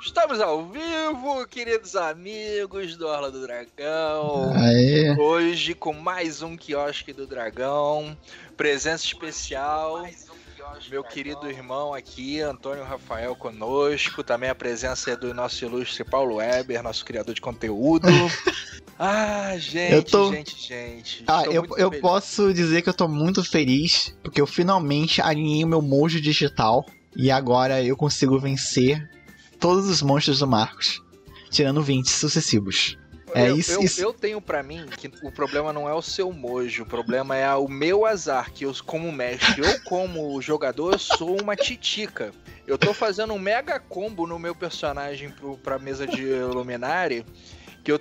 Estamos ao vivo, queridos amigos do Orla do Dragão. Aê. Hoje com mais um Quiosque do Dragão. Presença especial. Meu querido irmão aqui, Antônio Rafael, conosco. Também a presença é do nosso ilustre Paulo Weber, nosso criador de conteúdo. Gente. Eu posso dizer que eu tô muito feliz, porque eu finalmente alinhei o meu mojo digital e agora eu consigo vencer todos os monstros do Marcos, tirando 20 sucessivos. Eu tenho pra mim que o problema não é o seu mojo, o problema é o meu azar, que eu como mestre ou como jogador eu sou uma titica. Eu tô fazendo um mega combo no meu personagem pra mesa de Luminari, que eu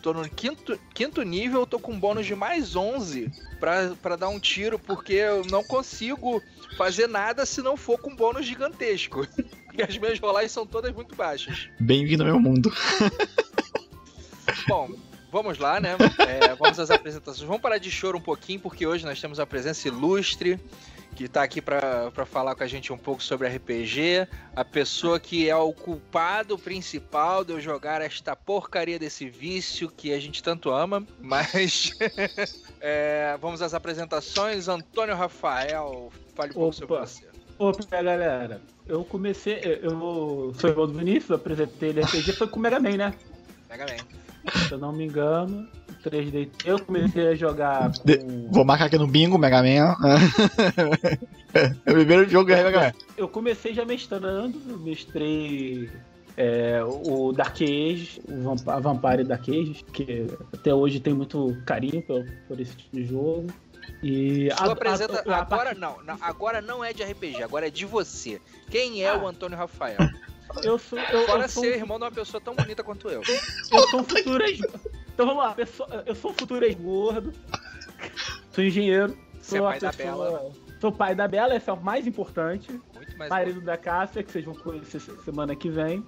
tô no quinto nível, eu tô com um bônus de mais 11 pra dar um tiro, porque eu não consigo fazer nada se não for com bônus gigantesco. E as minhas rolagens são todas muito baixas. Bem-vindo ao meu mundo. Bom, vamos lá, né? Vamos às apresentações. Vamos parar de choro um pouquinho, porque hoje nós temos a presença ilustre, que tá aqui pra falar com a gente um pouco sobre RPG. A pessoa que é o culpado principal de eu jogar esta porcaria desse vício que a gente tanto ama. Mas vamos às apresentações. Antônio Rafael, fale um pouco sobre você. Opa, galera. Eu sou irmão do Vinícius, apresentei ele RPG, foi com o Mega Man, né? Mega Man. Se eu não me engano, 3D. Eu comecei a jogar com... Vou marcar aqui no bingo, Mega Man. É o primeiro jogo é Mega Man. Eu comecei já mestrei o Dark Age, a Vampire Dark Age, que até hoje tem muito carinho por esse tipo de jogo. E agora não é de RPG, agora é de você. Quem é o Antônio Rafael? Fora ser irmão de uma pessoa tão bonita quanto eu. Eu sou um futuro Então vamos lá, eu sou um futuro ex-gordo, sou engenheiro, Você é pai da Bela. Sou pai da Bela, esse é o mais importante. Muito mais marido da Cássia, que vocês vão conhecer semana que vem.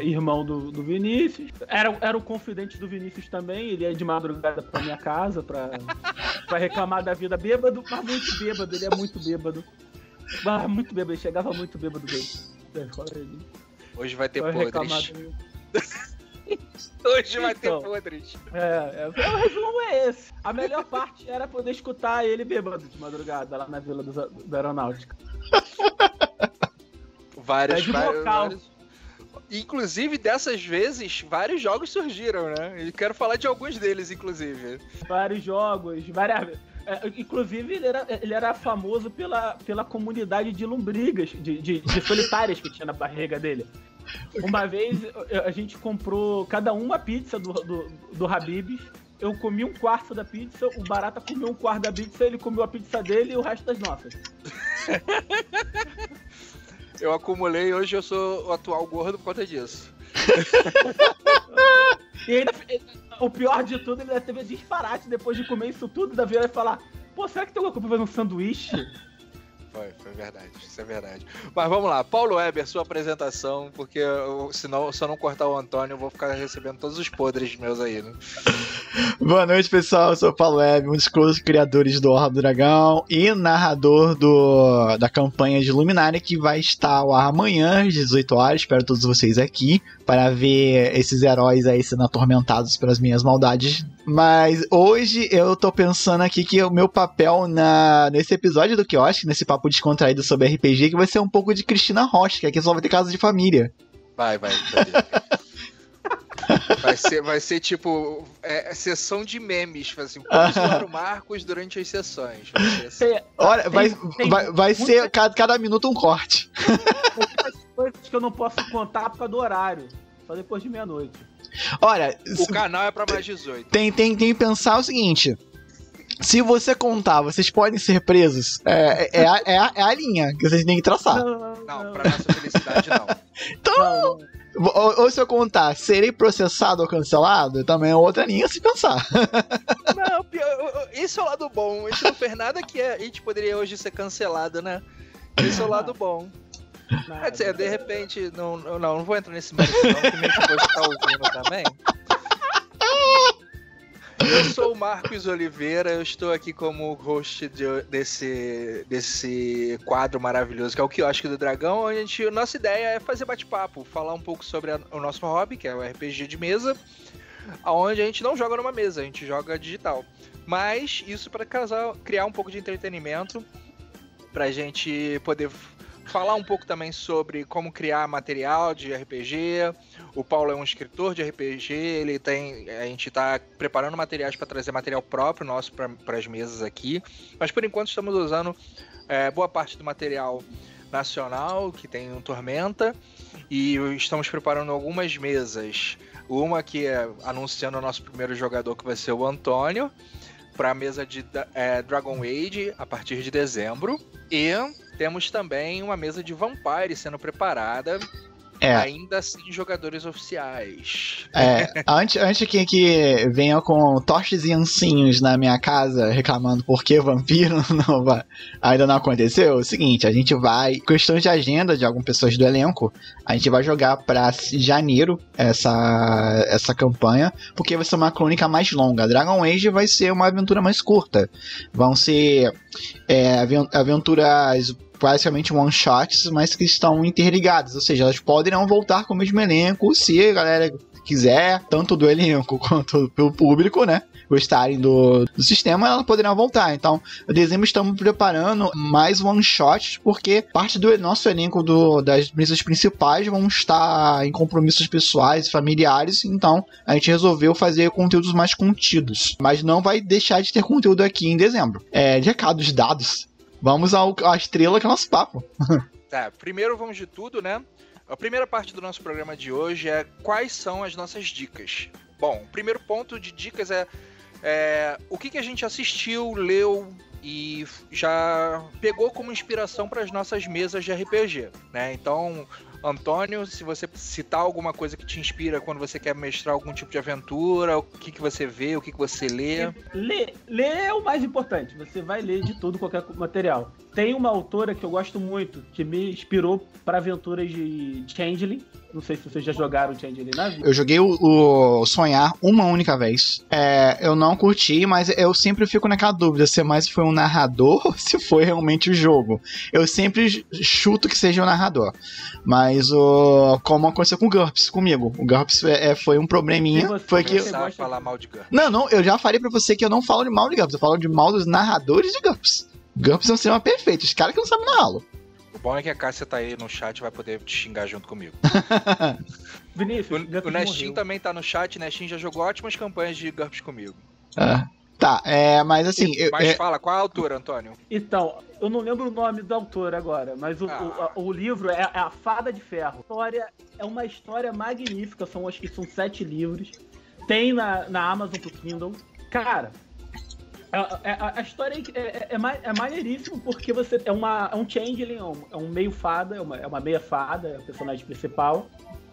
Irmão do Vinícius. Era o confidente do Vinícius também. Ele ia de madrugada pra minha casa pra reclamar da vida bêbado, mas muito bêbado. Ele é muito bêbado. Mas muito bêbado, ele chegava muito bêbado dele. Hoje vai ter podres. Hoje vai ter podres. O resumo é esse. A melhor parte era poder escutar ele bêbado de madrugada lá na Vila da Aeronáutica. Vários. Inclusive, dessas vezes, vários jogos surgiram, né? Eu quero falar de alguns deles, inclusive. Vários jogos, inclusive, ele era famoso pela comunidade de lombrigas, de solitárias que tinha na barriga dele. Uma vez, a gente comprou cada uma pizza do Habib's. Eu comi um quarto da pizza, o Barata comeu um quarto da pizza, ele comeu a pizza dele e o resto das nossas. Eu acumulei, hoje eu sou o atual gordo por conta disso. E ainda, o pior de tudo, ele ainda teve disparate depois de comer isso tudo, da vida e falar: pô, será que tem alguma coisa pra fazer um sanduíche? Foi verdade, isso é verdade. Mas vamos lá, Paulo Weber, sua apresentação, porque senão, se eu não cortar o Antônio, eu vou ficar recebendo todos os podres meus aí, né? Boa noite, pessoal, eu sou o Paulo Weber, um dos criadores do Orla do Dragão e narrador da campanha de Luminari, que vai estar ao ar amanhã às 18 horas. Espero todos vocês aqui para ver esses heróis aí sendo atormentados pelas minhas maldades. Mas hoje eu tô pensando aqui que o meu papel nesse episódio do Quiosque, nesse papo descontraído sobre RPG, que vai ser um pouco de Cristina Rocha, que aqui só vai ter casa de família. Vai. Vai ser tipo sessão de memes, assim, como zoar o Marcos durante as sessões. Olha, vai ser cada minuto um corte. Coisas que eu não posso contar por causa do horário. Só depois de meia-noite. Olha, o canal é pra mais 18. Tem que pensar o seguinte: se você contar, vocês podem ser presos. É a linha que vocês têm que traçar. Não, pra nossa felicidade, não. Então, ou se eu contar, serei processado ou cancelado, também é outra linha a se pensar. Não, esse é o lado bom. A gente não fez nada que a gente poderia hoje ser cancelado, né? Esse é o lado bom. Quer dizer, de repente, não vou entrar nesse mérito não, que minha esposa tá ouvindo também. Eu sou o Marcos Oliveira, eu estou aqui como host desse quadro maravilhoso, que é o Quiosque do Dragão, onde nossa ideia é fazer bate-papo, falar um pouco sobre o nosso hobby, que é o RPG de mesa, onde a gente não joga numa mesa, a gente joga digital. Mas isso para criar um pouco de entretenimento, pra gente poder falar um pouco também sobre como criar material de RPG. O Paulo é um escritor de RPG, a gente está preparando materiais para trazer material próprio nosso para as mesas aqui, mas por enquanto estamos usando boa parte do material nacional, que tem um Tormenta, e estamos preparando algumas mesas. Uma que é anunciando o nosso primeiro jogador, que vai ser o Antônio, para a mesa de Dragon Age a partir de dezembro. E temos também uma mesa de Vampire sendo preparada, ainda sem jogadores oficiais. Antes que venha com tochas e ancinhos na minha casa reclamando por que vampiro ainda não aconteceu, é o seguinte, a gente vai, questão de agenda de algumas pessoas do elenco, a gente vai jogar pra janeiro essa campanha, porque vai ser uma crônica mais longa. Dragon Age vai ser uma aventura mais curta, vão ser aventuras basicamente one-shots, mas que estão interligadas, ou seja, elas poderão voltar com o mesmo elenco se a galera quiser, tanto do elenco quanto pelo público, né, gostarem do sistema, elas poderão voltar. Então, em dezembro estamos preparando mais one-shots, porque parte do nosso elenco das mesas principais vão estar em compromissos pessoais e familiares, então a gente resolveu fazer conteúdos mais contidos, mas não vai deixar de ter conteúdo aqui em dezembro. Recados dados. Vamos à estrela que é o nosso papo. Primeiro vamos de tudo, né? A primeira parte do nosso programa de hoje é quais são as nossas dicas. Bom, o primeiro ponto de dicas é o que a gente assistiu, leu e já pegou como inspiração para as nossas mesas de RPG, né? Então, Antônio, se você citar alguma coisa que te inspira quando você quer mestrar algum tipo de aventura, o que você vê, o que você lê? Ler é o mais importante, você vai ler de tudo, qualquer material. Tem uma autora que eu gosto muito, que me inspirou para aventuras de Changeling. Não sei se vocês já jogaram Changeling na vida. Eu joguei o Sonhar uma única vez. Eu não curti, mas eu sempre fico naquela dúvida se mais foi um narrador ou se foi realmente o jogo. Eu sempre chuto que seja o narrador. Mas como aconteceu com o GURPS, comigo. O GURPS foi um probleminha. Foi que você falar mal de GURPS. Não, eu já falei pra você que eu não falo de mal de GURPS. Eu falo de mal dos narradores de GURPS. GURPS é um sistema perfeito. Os caras que não sabem na aula. O bom é que a Cássia tá aí no chat e vai poder te xingar junto comigo. Vinícius, o Nestin também tá no chat. O Nestin já jogou ótimas campanhas de GURPS comigo. Tá, mas assim... Fala, qual é a autora, Antônio? Então, eu não lembro o nome da autora agora, mas o livro é A Fada de Ferro. A história é uma história magnífica, acho que são 7 livros. Tem na Amazon pro Kindle. Cara... A história é maneiríssimo porque você é um changeling, é um meio fada, é uma meia fada, é a personagem principal,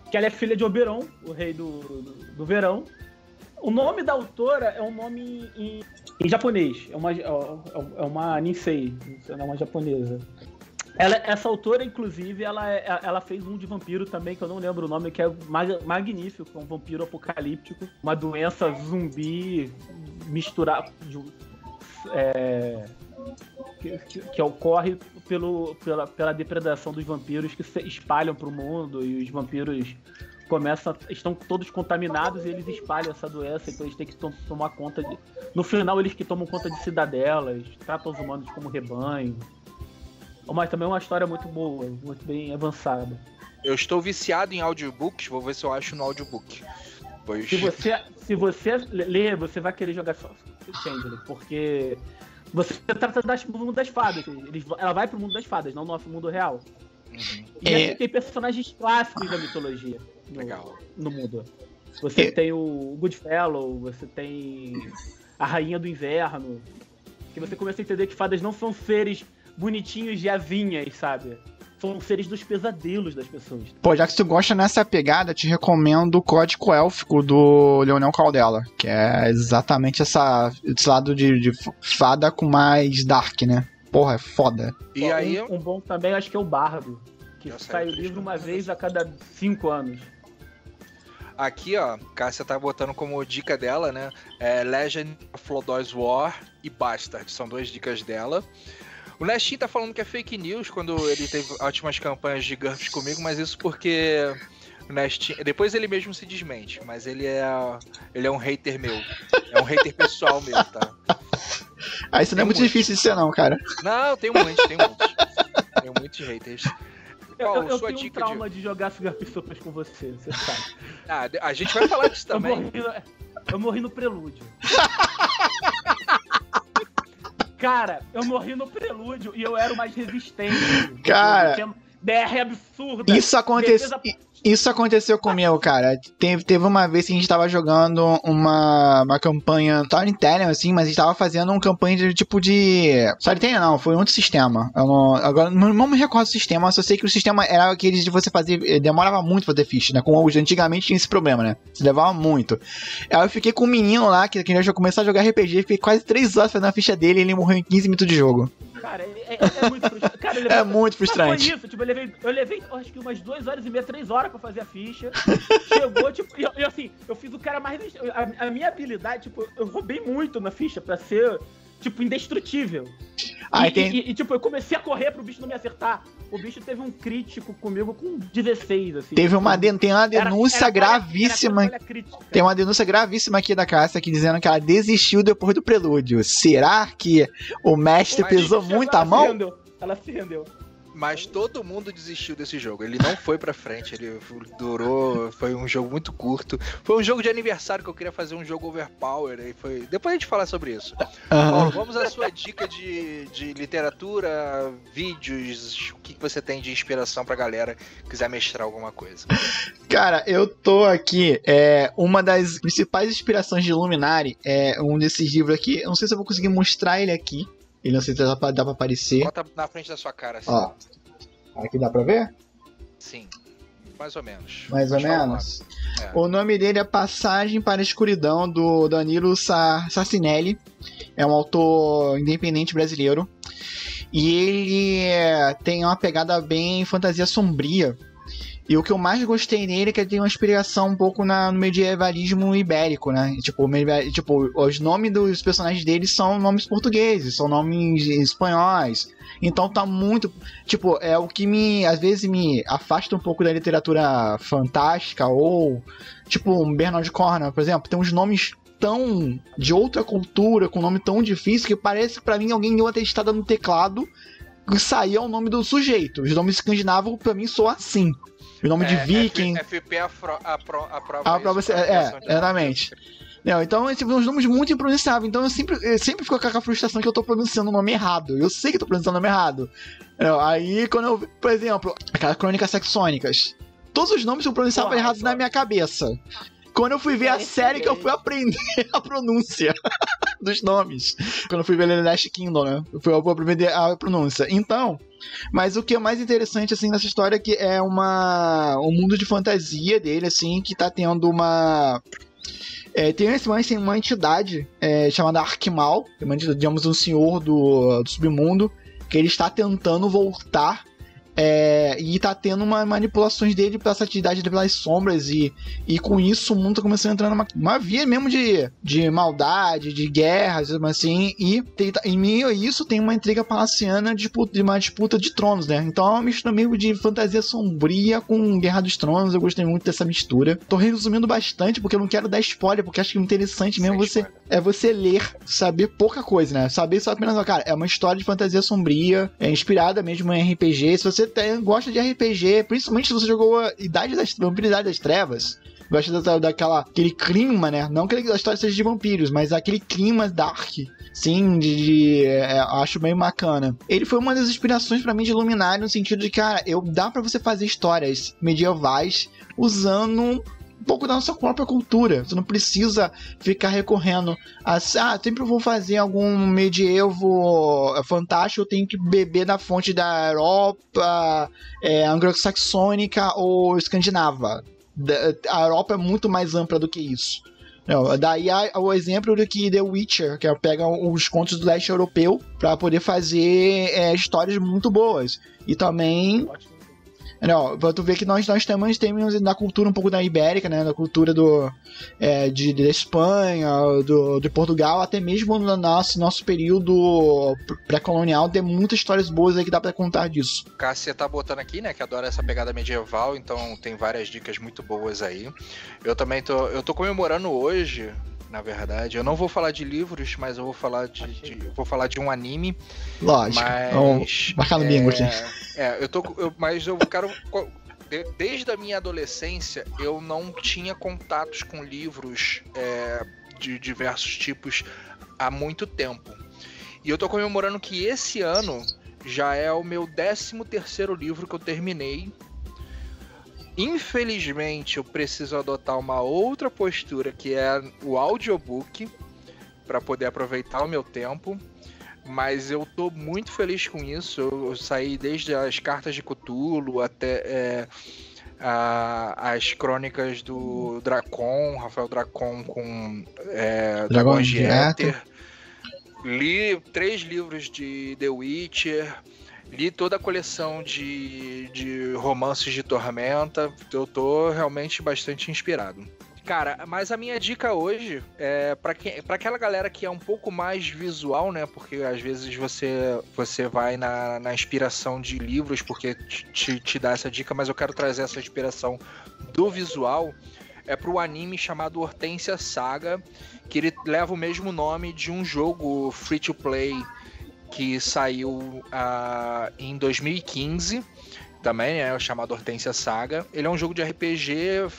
que ela é filha de Oberon, o rei do verão. O nome da autora é um nome em japonês, é uma Ninsei, é uma japonesa. Essa autora, inclusive, ela fez um de vampiro também, que eu não lembro o nome, que é magnífico, é um vampiro apocalíptico, uma doença zumbi misturada... que ocorre pela depredação dos vampiros que se espalham para o mundo, e os vampiros estão todos contaminados e eles espalham essa doença, então eles têm que tomar conta de... No final, eles que tomam conta de cidadelas, tratam os humanos como rebanho. Mas também é uma história muito boa, muito bem avançada. Eu estou viciado em audiobooks, vou ver se eu acho no audiobook. Pois... Se você ler, você vai querer jogar Changeling, porque você trata do mundo das fadas. Ela vai pro mundo das fadas, não no nosso mundo real. Uhum. E tem personagens clássicos da mitologia no mundo. Você tem o Goodfellow, você tem a Rainha do Inverno, que você começa a entender que fadas não são seres bonitinhos de avinhas, sabe? São seres dos pesadelos das pessoas. Pô, já que tu gosta nessa pegada, te recomendo o Código Élfico do Leonel Caldela, que é exatamente esse lado de fada com mais dark, né? Porra, é foda. E aí, um bom também acho que é o Bardo, que sai o livro uma vez a cada 5 anos. Aqui, ó, Cássia tá botando como dica dela, né? Legend of Lodoss War e Bastard. São 2 dicas dela. O Nestin tá falando que é fake news quando ele teve ótimas campanhas de GURPS comigo, mas isso porque o Nestin... Depois ele mesmo se desmente, mas ele é um hater meu. É um hater pessoal meu, tá? Ah, isso não é muito difícil de ser não, cara. Não, tem muitos. Tenho muitos haters. Eu tenho um trauma de jogar GURPS Sopas com você sabe. A gente vai falar disso também. Eu morri no prelúdio. Cara, eu morri no prelúdio e eu era o mais resistente. Cara, tinha DR absurda. Isso aconteceu comigo, cara. Teve uma vez que a gente tava jogando uma campanha Storytelling, assim, mas a gente tava fazendo uma campanha de tipo de... Storytelling não, foi um outro sistema. Agora não me recordo do sistema, só sei que o sistema era aquele de você fazer... Demorava muito pra fazer ficha, né? Como antigamente tinha esse problema, né? Você levava muito. Aí eu fiquei com um menino lá que queria começar a jogar RPG, fiquei quase 3 horas fazendo a ficha dele e ele morreu em 15 minutos de jogo. Cara, é muito frustrante. Cara, é muito frustrante. Foi isso, tipo, eu levei acho que umas 2 horas e meia, 3 horas pra fazer a ficha. Chegou, tipo, e assim, eu fiz o cara mais... A minha habilidade, tipo, eu roubei muito na ficha pra ser, tipo, indestrutível. Tipo, eu comecei a correr pro bicho não me acertar. O bicho teve um crítico comigo com 16, assim. Tem uma denúncia gravíssima. Tem uma denúncia gravíssima aqui da Cássia aqui dizendo que ela desistiu depois do prelúdio. Será que o mestre pesou muito a mão? Ela se rendeu. Mas todo mundo desistiu desse jogo. Ele não foi pra frente, ele durou. Foi um jogo muito curto. Foi um jogo de aniversário que eu queria fazer um jogo overpower. E foi... Depois a gente fala sobre isso. Paulo, vamos à sua dica de literatura, vídeos. O que você tem de inspiração pra galera que quiser mestrar alguma coisa? Cara, eu tô aqui. Uma das principais inspirações de Luminary é um desses livros aqui. Eu não sei se eu vou conseguir mostrar ele aqui. Ele não sei se dá pra aparecer. Bota na frente da sua cara, assim. Ó. Aqui dá pra ver? Sim. Mais ou menos. Mais ou menos? O nome dele é Passagem para a Escuridão, do Danilo Sassinelli. É um autor independente brasileiro. E ele tem uma pegada bem fantasia sombria. E o que eu mais gostei nele é que ele tem uma inspiração um pouco no medievalismo ibérico, né? Tipo, os nomes dos personagens dele são nomes portugueses, são nomes espanhóis. Então tá muito... Tipo, é o que às vezes me afasta um pouco da literatura fantástica, ou... Tipo, um Bernard Cornwell, por exemplo, tem uns nomes tão... de outra cultura, com nome tão difícil, que parece que pra mim alguém deu uma testada no teclado e saía o nome do sujeito. Os nomes escandinavos, pra mim, soam assim. O nome de Viking. FP aprova isso. Exatamente. Não, então, esses são uns nomes muito impronunciáveis. Então, eu sempre fico com a frustração que eu tô pronunciando o nome errado. Eu sei que eu tô pronunciando o nome errado. Aí, quando eu... Por exemplo, aquelas crônicas saxônicas. Todos os nomes são pronunciados errados na minha cabeça. Quando eu fui ver a série, que eu fui aprender a pronúncia dos nomes. Quando eu fui ver Last Kingdom, né? Eu fui aprender a pronúncia. Então, mas o que é mais interessante, assim, nessa história é que é um mundo de fantasia dele, assim, que tá tendo uma... tem uma entidade chamada Arquimal, digamos, um senhor do submundo, que ele está tentando voltar. E tá tendo manipulações dele pela essa atividade pelas sombras, e com isso o mundo tá começando a entrar numa via mesmo de maldade, de guerras, assim, e em meio a isso tem uma intriga palaciana de uma disputa de tronos, né? Então é uma mistura meio de fantasia sombria com Guerra dos Tronos. Eu gostei muito dessa mistura. Tô resumindo bastante porque eu não quero dar spoiler, porque acho que é interessante mesmo você ler, saber pouca coisa, né? Saber só apenas, cara, é uma história de fantasia sombria, inspirada mesmo em RPG. Se você gosta de RPG, principalmente se você jogou a Idade das Trevas, gosta daquele clima, né? Não que a história seja de vampiros, mas aquele clima dark, sim, acho bem bacana. Ele foi uma das inspirações pra mim de Luminary, no sentido de, cara, dá pra você fazer histórias medievais usando um pouco da nossa própria cultura. Você não precisa ficar recorrendo a... sempre vou fazer algum medievo fantástico, eu tenho que beber da fonte da Europa anglo-saxônica ou escandinava. A Europa é muito mais ampla do que isso. Daí o exemplo do que The Witcher, que pega os contos do leste europeu para poder fazer histórias muito boas. E também... Não, pra tu ver que nós temos na cultura um pouco da Ibérica, né? Da cultura da Espanha, de Portugal, até mesmo no nosso período pré-colonial, tem muitas histórias boas aí que dá pra contar disso. Cássia tá botando aqui, né, que adora essa pegada medieval, então tem várias dicas muito boas aí. Eu também tô comemorando hoje, na verdade. Eu não vou falar de livros, mas eu vou falar de um anime. Lógico. Mas, vamos marcar no bingo aqui. Mas eu quero... Desde a minha adolescência, eu não tinha contatos com livros de diversos tipos há muito tempo. E eu tô comemorando que esse ano já é o meu 13º livro que eu terminei. Infelizmente, eu preciso adotar uma outra postura, que é o audiobook, para poder aproveitar o meu tempo. Mas eu tô muito feliz com isso. Eu saí desde as cartas de Cthulhu até as crônicas do Dracon, Rafael Dracon com Dragões de Éter. Li 3 livros de The Witcher. Li toda a coleção de romances de Tormenta. Eu tô realmente bastante inspirado. Cara, mas a minha dica hoje é pra aquela galera que é um pouco mais visual, né? Porque às vezes você vai na inspiração de livros porque te dá essa dica, mas eu quero trazer essa inspiração do visual. É pro anime chamado Hortensia Saga, que ele leva o mesmo nome de um jogo free to play que saiu em 2015 também, né, chamado Hortensia Saga. Ele é um jogo de RPG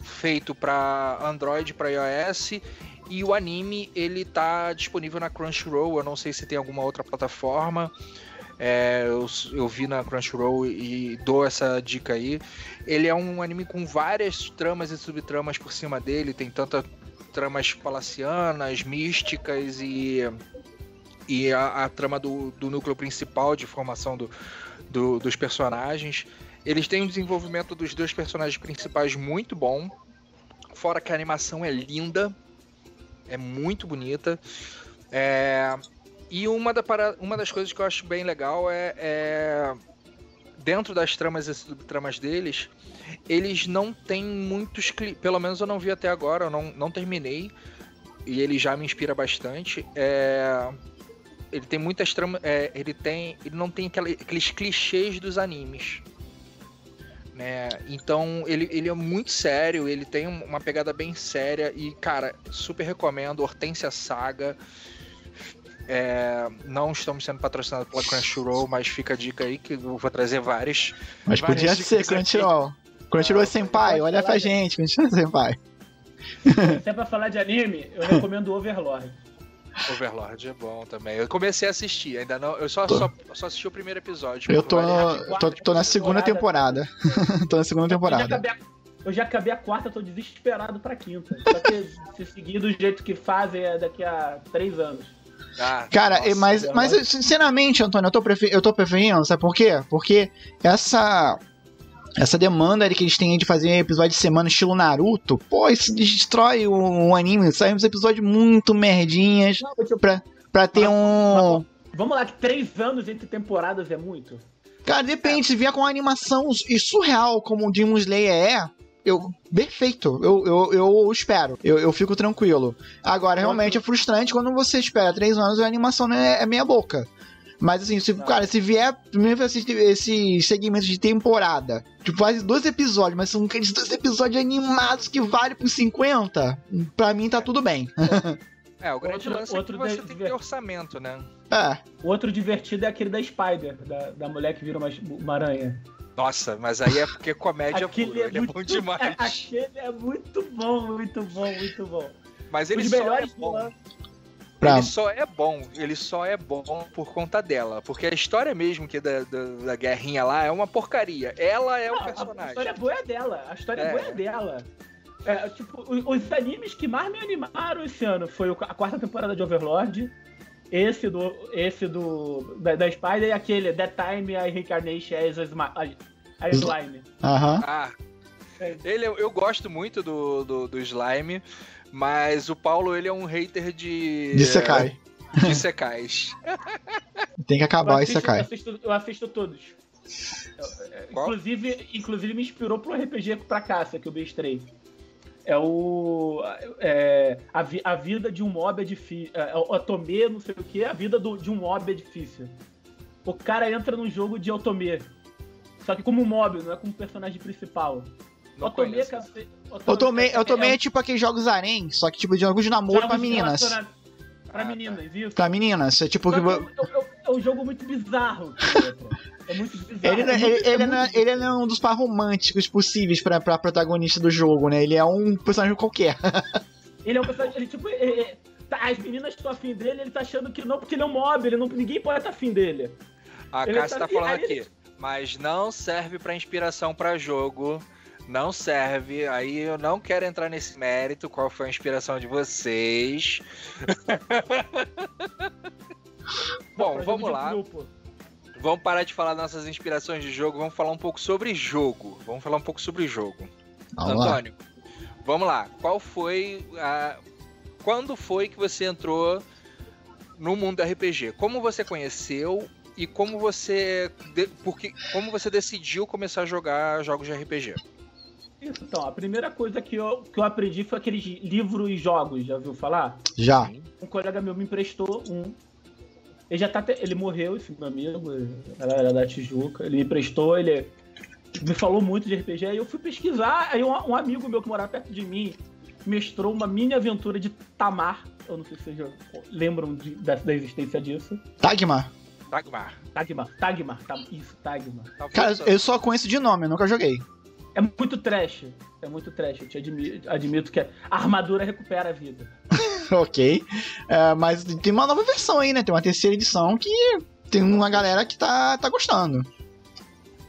feito para Android, para iOS, e o anime ele tá disponível na Crunchyroll. Eu não sei se tem alguma outra plataforma. Eu vi na Crunchyroll e dou essa dica aí. Ele é um anime com várias tramas e subtramas por cima dele. Tem tantas tramas palacianas, místicas e a trama do núcleo principal de formação dos personagens. Eles têm um desenvolvimento dos 2 personagens principais muito bom, fora que a animação é linda, é muito bonita. E uma das coisas que eu acho bem legal é dentro das tramas e subtramas deles, eles não têm muitos... Pelo menos eu não vi até agora, eu não terminei, e ele já me inspira bastante. Ele tem muitas tramas. Ele não tem aqueles clichês dos animes, né? Então ele é muito sério. Ele tem uma pegada bem séria. E, cara, super recomendo. Hortensia Saga. Não estamos sendo patrocinados pela Crunchyroll, mas fica a dica aí que eu vou trazer várias. Mas podia ser Crunchyroll. Crunchyroll Senpai, olha pra gente. Crunchyroll Senpai. Se é pra falar de anime, eu recomendo Overlord. Overlord é bom também. Eu comecei a assistir, ainda não. Eu só assisti o primeiro episódio. Eu tô na segunda temporada. Tô na segunda temporada. Eu já acabei a 4ª, tô desesperado pra 5ª. Só que se seguir do jeito que fazem daqui a 3 anos. Cara, nossa, mas sinceramente, Antônio, eu tô preferindo, sabe por quê? Porque essa demanda que eles têm de fazer episódio de semana estilo Naruto, pô, isso destrói o anime. Saem uns episódios muito merdinhas pra ter um... Vamos lá, que 3 anos entre temporadas é muito? Cara, depende, se vier com uma animação surreal como o Demon Slayer perfeito, eu espero, eu fico tranquilo. Agora, realmente é frustrante quando você espera 3 anos e a animação é meia boca. Mas assim, se vier primeiro esses segmentos de temporada, tipo, faz 2 episódios, mas são aqueles 2 episódios animados que valem por 50, pra mim tá tudo bem. O grande lance é que você tem que ter orçamento, né? O outro divertido é aquele da Spider, da mulher que vira uma aranha. Nossa, mas aí é porque comédia pura, ele é bom demais. Aquele é muito bom, muito bom, muito bom. Mas ele só é bom. Ele só é bom por conta dela. Porque a história mesmo que da guerrinha lá é uma porcaria. Ela é o personagem. A história boa é dela. A história boa é dela. Tipo, os animes que mais me animaram esse ano foi a 4ª temporada de Overlord, esse da Spider e aquele That Time I Reincarnation as Slime. Eu gosto muito do Slime. Mas o Paulo, ele é um hater de Sekai. De Sekais. Tem que acabar esse Sekai. Eu assisto todos. Inclusive me inspirou pro RPG pra Cássia, que eu mestrei. A vida de um mob é difícil. Otome, não sei o que, a vida de um mob é difícil. O cara entra num jogo de Otome. Só que como mob, não é como personagem principal. Otome é tipo aqueles jogos harém, só que tipo de jogos de namoro pra meninas. Pra meninas, isso. Pra meninas, é tipo... É um jogo muito bizarro. É muito bizarro. Ele não é um dos par românticos possíveis pra protagonista do jogo, né? Ele é um personagem qualquer. Ele é um personagem... as meninas estão afim dele, ele tá achando que não, porque ele é um mob, ninguém pode estar afim dele. A Cássia tá falando aqui, mas não serve pra inspiração pra jogo... Não serve, aí eu não quero entrar nesse mérito, qual foi a inspiração de vocês. Bom, vamos lá. Vamos parar de falar das nossas inspirações de jogo, vamos falar um pouco sobre jogo. Antônio, vamos lá. Quando foi que você entrou no mundo do RPG? Como você conheceu e como você decidiu começar a jogar jogos de RPG? Então, a primeira coisa que eu aprendi foi aqueles livros e jogos, já ouviu falar? Já. Um colega meu me emprestou um. Ele morreu, esse meu amigo, era da Tijuca. Ele me emprestou, ele me falou muito de RPG, aí eu fui pesquisar, aí um amigo meu que morava perto de mim mestrou uma mini aventura de Tamar. Eu não sei se vocês já lembram da existência disso. Tagmar. Isso, Tagmar. Cara, eu só conheço de nome, eu nunca joguei. É muito trash. Eu te admito que a armadura recupera a vida. Ok. Mas tem uma nova versão aí, né? Tem uma terceira edição que tem uma galera que tá gostando.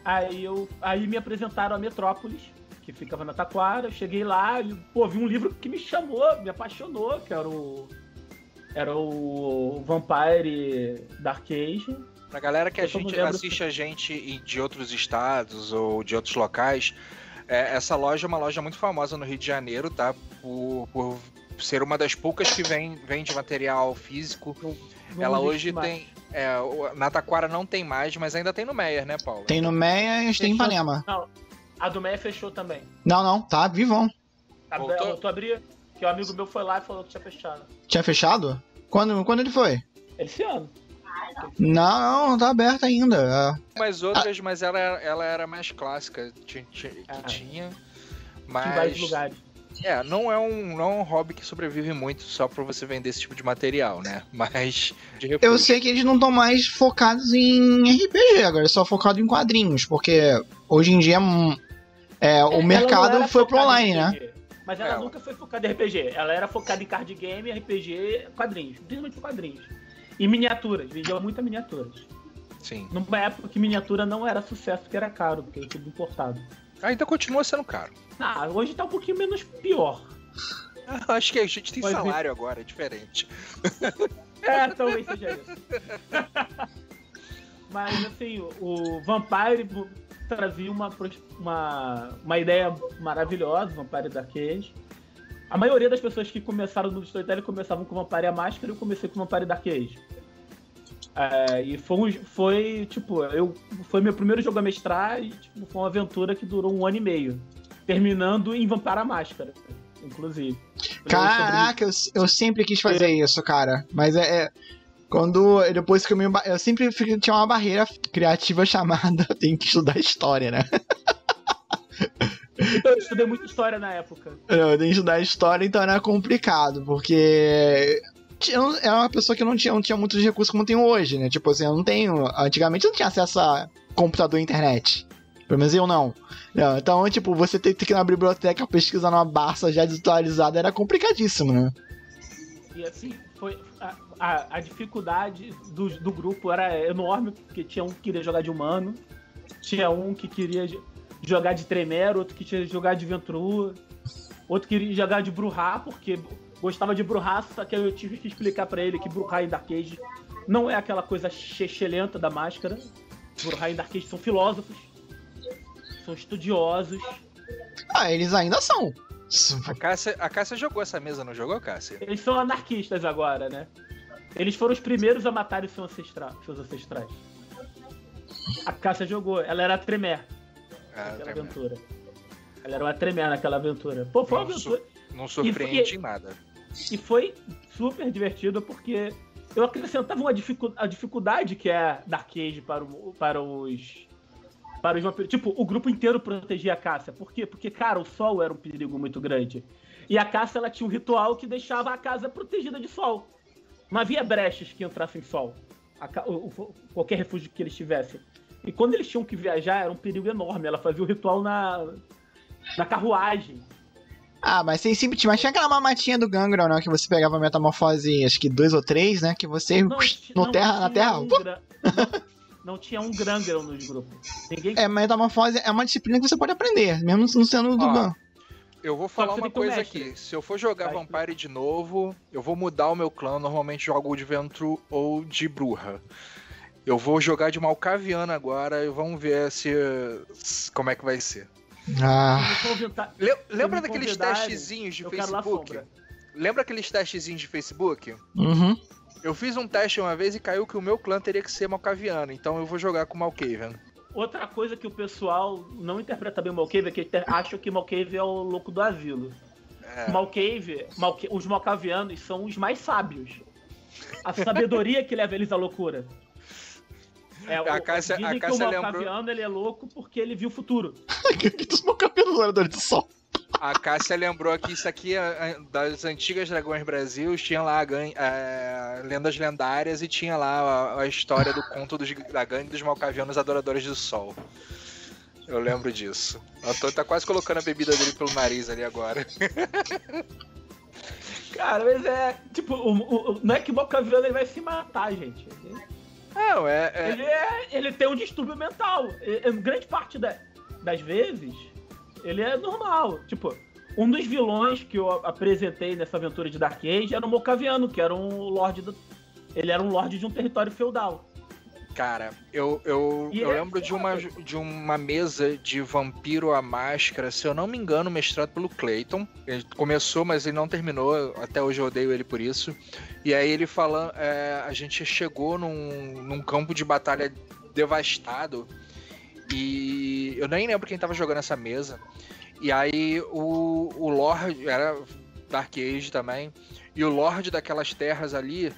Aí me apresentaram a Metrópolis, que ficava na Taquara. Eu cheguei lá e, vi um livro que me chamou, me apaixonou, que era o Vampire Dark Age. Pra galera que assiste a gente de outros estados ou de outros locais, essa loja é uma loja muito famosa no Rio de Janeiro, tá? Por ser uma das poucas que vende material físico. Ela hoje tem... na Taquara não tem mais, mas ainda tem no Meier, né, Paulo? Tem no Meier e tem em Ipanema. Não, a do Meier fechou também. Não, tá vivão. Tu abriu, que o amigo meu foi lá e falou que tinha fechado. Tinha fechado? Quando ele foi? Esse ano. Não tá aberta ainda. Mas outras, mas ela era mais clássica. Tinha. Mas. Em vários lugares. Não é um hobby que sobrevive muito só pra você vender esse tipo de material, né? Mas. Eu sei que eles não estão mais focados em RPG agora, só focado em quadrinhos, porque hoje em dia o mercado foi pro online, né? Mas ela nunca foi focada em RPG. Ela era focada em card game, RPG, quadrinhos. Principalmente quadrinhos. E miniaturas. Vendia muitas miniaturas. Sim. Numa época que miniatura não era sucesso, porque era caro, porque era tudo importado. Ainda continua sendo caro. Hoje tá um pouquinho menos pior. Acho que a gente tem salário agora, é diferente. Talvez seja isso. Mas, assim, o Vampire trazia uma ideia maravilhosa, Vampire Dark Age. A maioria das pessoas que começaram no Storytelling começavam com Vampire a Máscara e eu comecei com Vampire Dark Age. E foi meu primeiro jogo a mestrar e foi uma aventura que durou 1 ano e meio. Terminando em Vampire a Máscara, inclusive. Caraca, eu sempre quis fazer isso, cara. Mas depois que eu sempre tinha uma barreira criativa chamada tem que estudar história, né? Eu estudei muita história na época. Eu tenho que estudar história, então era complicado, porque eu era uma pessoa que não tinha muitos recursos como tenho hoje, né? Tipo assim, antigamente eu não tinha acesso a computador e internet. Pelo menos eu não. Então, tipo, você ter que ir na biblioteca pesquisar numa Barça já desatualizada era complicadíssimo, né? E assim, a dificuldade do grupo era enorme, porque tinha um que queria jogar de humano, tinha um que queria jogar de Tremere, outro que queria jogar de Ventru, outro queria jogar de Bruhá, porque gostava de Bruhá, só que eu tive que explicar pra ele que Bruhá e Dark Age não é aquela coisa chechelenta da Máscara. Bruhá e Dark Age são filósofos, são estudiosos. Eles ainda são. A Cássia jogou essa mesa, não jogou, Cássia? Eles são anarquistas agora, né? Eles foram os primeiros a matarem seus ancestrais. A Cássia jogou, ela era a Tremere naquela Tremere. aventura. Ela era uma Tremere naquela aventura. Pô, foi uma aventura. Não surpreende em nada. E foi super divertido porque eu acrescentava a dificuldade que é Dark Age para os vampiros. Tipo, o grupo inteiro protegia a Cássia. Por quê? Porque, cara, o sol era um perigo muito grande. E a Cássia, ela tinha um ritual que deixava a casa protegida de sol. Não havia brechas que entrassem sol. Qualquer refúgio que eles tivessem. E quando eles tinham que viajar, era um perigo enorme. Ela fazia o ritual na carruagem. Ah, mas tem sempre. Mas tinha aquela mamatinha do Gangrel, né? Que você pegava a metamorfose, acho que 2 ou 3, né? Que você. Na terra. Não tinha um Gangrel nos grupos. Metamorfose é uma disciplina que você pode aprender, mesmo não sendo do Gan. Eu vou falar uma coisa aqui. Se eu for jogar Vampire de novo, eu vou mudar o meu clã. Normalmente jogo de Ventru ou de Bruja. Eu vou jogar de Malkaviana agora e vamos ver como é que vai ser. Lembra daqueles testezinhos de Facebook? Lembra aqueles testezinhos de Facebook? Uhum. Eu fiz um teste uma vez e caiu que o meu clã teria que ser Malkaviano, então eu vou jogar com Malkavian. Outra coisa que o pessoal não interpreta bem o Malkavian é que acham que Malkavian é o louco do asilo. Os Malkavianos são os mais sábios. A sabedoria que leva eles à loucura. Dizem que o Malkaviano ele é louco porque ele viu o futuro. Dos Malkavianos oradores do sol. A Cássia lembrou que isso aqui das antigas Dragões Brasil, tinha lá lendas lendárias e tinha lá a história do conto da gangue dos Malkavianos adoradores do sol. Eu lembro disso. O Antônio tá quase colocando a bebida dele pelo nariz ali agora. Cara, mas tipo, não é que o Malkaviano ele vai se matar, gente. Não, Ele tem um distúrbio mental. Grande parte das vezes, ele é normal. Tipo, um dos vilões que eu apresentei nessa aventura de Dark Age era o Malkaviano, que era um lorde ele era um lorde de um território feudal. Cara, eu lembro de uma mesa de Vampiro à Máscara, se eu não me engano, mestrado pelo Clayton. Ele começou, mas ele não terminou. Até hoje eu odeio ele por isso. E aí ele falando, a gente chegou num campo de batalha devastado. E eu nem lembro quem tava jogando essa mesa. E aí o Lorde, era Dark Age também, e o Lorde daquelas terras ali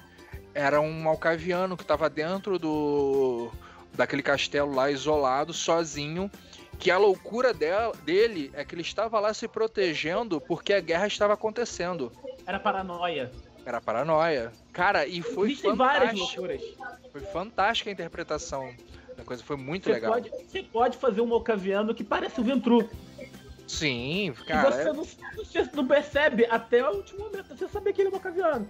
era um Malkaviano que estava dentro daquele castelo lá, isolado, sozinho, que a loucura dele é que ele estava lá se protegendo porque a guerra estava acontecendo. Era paranoia. Cara, e foi Existem várias loucuras. Foi fantástica a interpretação da coisa, foi muito legal. Você pode fazer um Malkaviano que parece o Ventru. Sim, cara. E você não percebe até o último momento, você saber que ele é Malkaviano.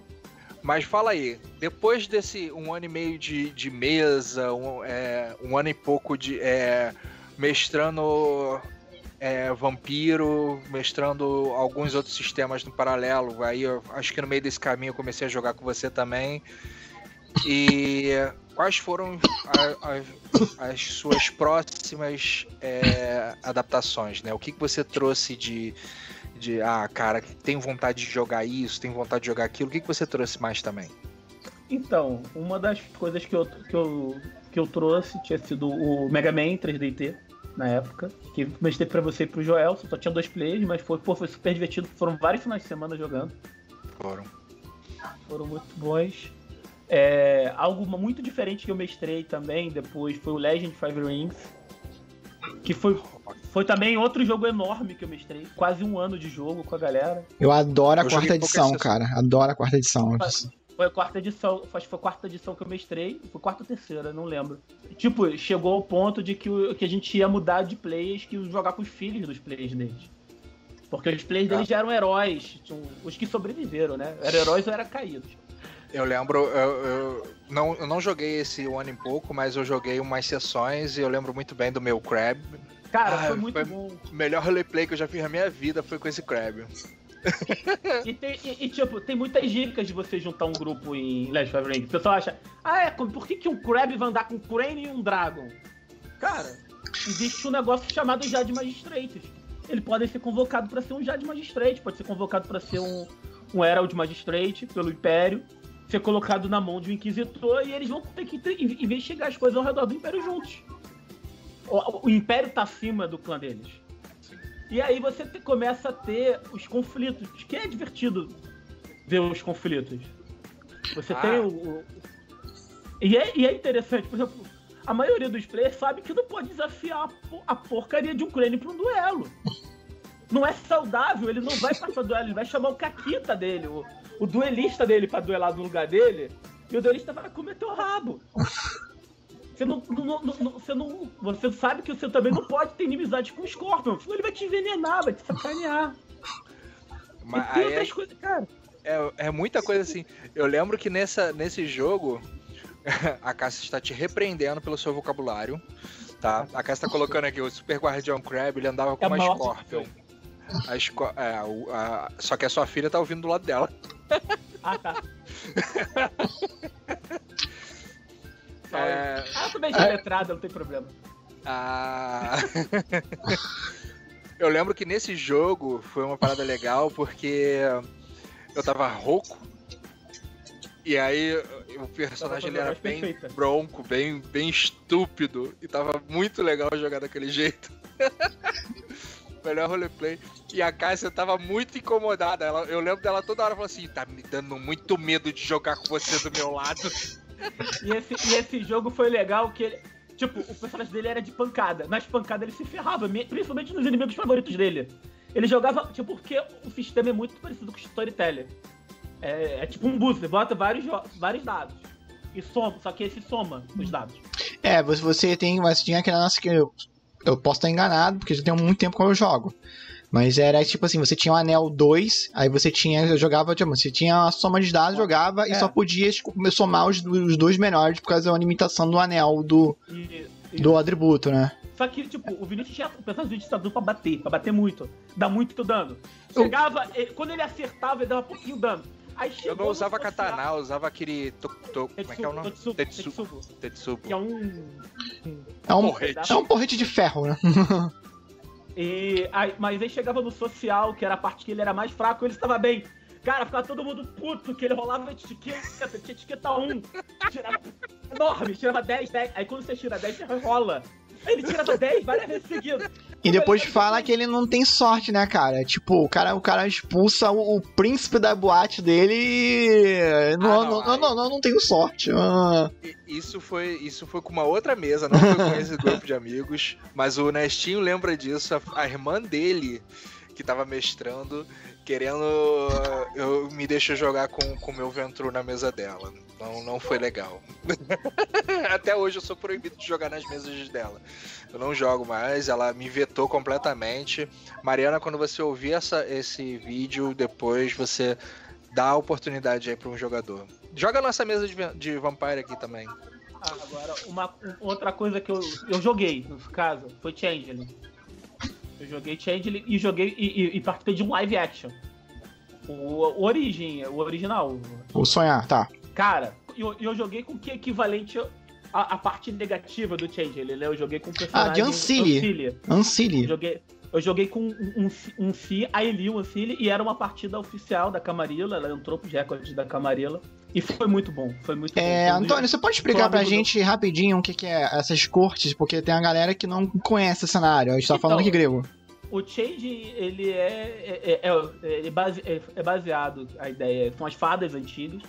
Mas fala aí, depois desse 1 ano e meio de mesa, um ano e pouco de mestrando Vampiro, mestrando alguns outros sistemas no paralelo, aí eu acho que no meio desse caminho eu comecei a jogar com você também. E quais foram as suas próximas adaptações, né? O que você trouxe cara, tenho vontade de jogar isso, tenho vontade de jogar aquilo. O que você trouxe mais também? Então, uma das coisas que eu trouxe tinha sido o Mega Man 3DT, na época, que mestrei pra você e pro Joel, só tinha 2 players, mas foi super divertido, foram vários finais de semana jogando. Foram muito bons. Algo muito diferente que eu mestrei também depois foi o Legend of Five Rings, que foi também outro jogo enorme que eu mestrei. Quase 1 ano de jogo com a galera. Eu adoro a 4ª edição, cara. Adoro a 4ª edição. Foi a 4ª edição. Acho que foi a 4ª edição que eu mestrei. Foi 4ª ou 3ª, não lembro. Tipo, chegou ao ponto de que a gente ia mudar de players, que ia jogar com os filhos dos players deles. Porque os players deles já eram heróis. Os que sobreviveram, né? Eram heróis ou eram caídos. Eu lembro, eu não joguei esse 1 ano e pouco, mas eu joguei umas sessões e eu lembro muito bem do meu Crab. Cara, foi muito bom. O melhor roleplay que eu já fiz na minha vida foi com esse Crab. Tipo, tem muitas dicas de você juntar um grupo em Legend of Five Rings. O pessoal acha, por que um Crab vai andar com um Crane e um Dragon? Cara, existe um negócio chamado Jade Magistrates. Eles podem ser convocados para ser um Jade Magistrate, pode ser convocado para ser um Herald Magistrate pelo Império, ser colocado na mão de um Inquisitor e eles vão ter que investigar as coisas ao redor do Império juntos. o Império tá acima do clã deles. E aí você começa a ter os conflitos, que é divertido ver os conflitos. Você tem E é interessante, por exemplo, a maioria dos players sabe que não pode desafiar a porcaria de um crânio pra um duelo. Não é saudável, ele não vai passar duelo, ele vai chamar o Kakita dele, o duelista dele pra duelar no lugar dele, e o duelista vai comer teu rabo. Você sabe que você também não pode ter inimizade com o Scorpion, senão ele vai te envenenar, vai te sacanear. Mas e tem outras coisas, cara. É muita coisa assim. Eu lembro que nesse jogo, a Cássia está te repreendendo pelo seu vocabulário, tá? A Cássia tá colocando aqui, o Super Guardião Crab, ele andava com uma Scorpion. Só que a sua filha tá ouvindo do lado dela. Ah, tá. Ela também já é letrada, não tem problema. Eu lembro que nesse jogo foi uma parada legal porque eu tava rouco e aí o personagem ele era bem bronco, bem estúpido e tava muito legal jogar daquele jeito. Melhor roleplay. E a Cássia tava muito incomodada. Eu lembro dela toda hora falando assim: tá me dando muito medo de jogar com você do meu lado. E esse jogo foi legal que ele... Tipo, o personagem dele era de pancada. Nas pancadas ele se ferrava, principalmente nos inimigos favoritos dele. Ele jogava, tipo, porque o sistema é muito parecido com o Storyteller. É tipo um booster, bota vários dados. E soma, só que esse soma os dados. Você tinha aquela nossa que eu posso estar enganado, porque já tem muito tempo que eu jogo. Mas era tipo assim, você tinha o anel 2, aí você tinha a soma de dados, jogava e só podia somar os dois melhores por causa da limitação do anel do atributo, né? Só que, tipo, o personagem do Vinícius tá dando pra bater muito, dá muito dano. Chegava, quando ele acertava, ele dava pouquinho dano. Aí eu não usava katana, eu usava aquele como é que é o nome? Tetsubo. Que é um porrete de ferro, né? Mas aí chegava no social, que era a parte que ele era mais fraco, ele estava bem. Cara, ficava todo mundo puto, que ele rolava etiqueta, tinha etiqueta 1, tirava enorme, tirava 10. Aí quando você tira 10, você rola. Aí ele tirava 10 várias vezes seguidas. E depois fala que ele não tem sorte, né, cara? Tipo, o cara expulsa o príncipe da boate dele e... Não tenho sorte. Isso foi com uma outra mesa, não foi com esse grupo de amigos. Mas o Nestinho lembra disso. A irmã dele, que tava mestrando, querendo... me deixa jogar com o meu Ventru na mesa dela. Não foi legal. Até hoje eu sou proibido de jogar nas mesas dela. Eu não jogo mais, ela me vetou completamente. Mariana, quando você ouvir esse vídeo, depois você dá a oportunidade aí pra um jogador. Joga a nossa mesa de Vampire aqui também. Agora, outra coisa que eu joguei, no caso, foi Changeling. Eu joguei Changeling e participei de um live action. O original. O Sonhar, tá. Cara, eu joguei com o que é equivalente a parte negativa do Changeling, né? Eu joguei com o personagem... de Ancili. Eu joguei com um Aili, um Ancili, e era uma partida oficial da Camarilla, ela entrou pros recordes da Camarilla, e foi muito bom, bom. Antônio, você pode explicar pra gente rapidinho o que é essas cortes, porque tem uma galera que não conhece o cenário, a gente tá falando aqui grego. O Change, ele é baseado, a ideia, são as fadas antigas.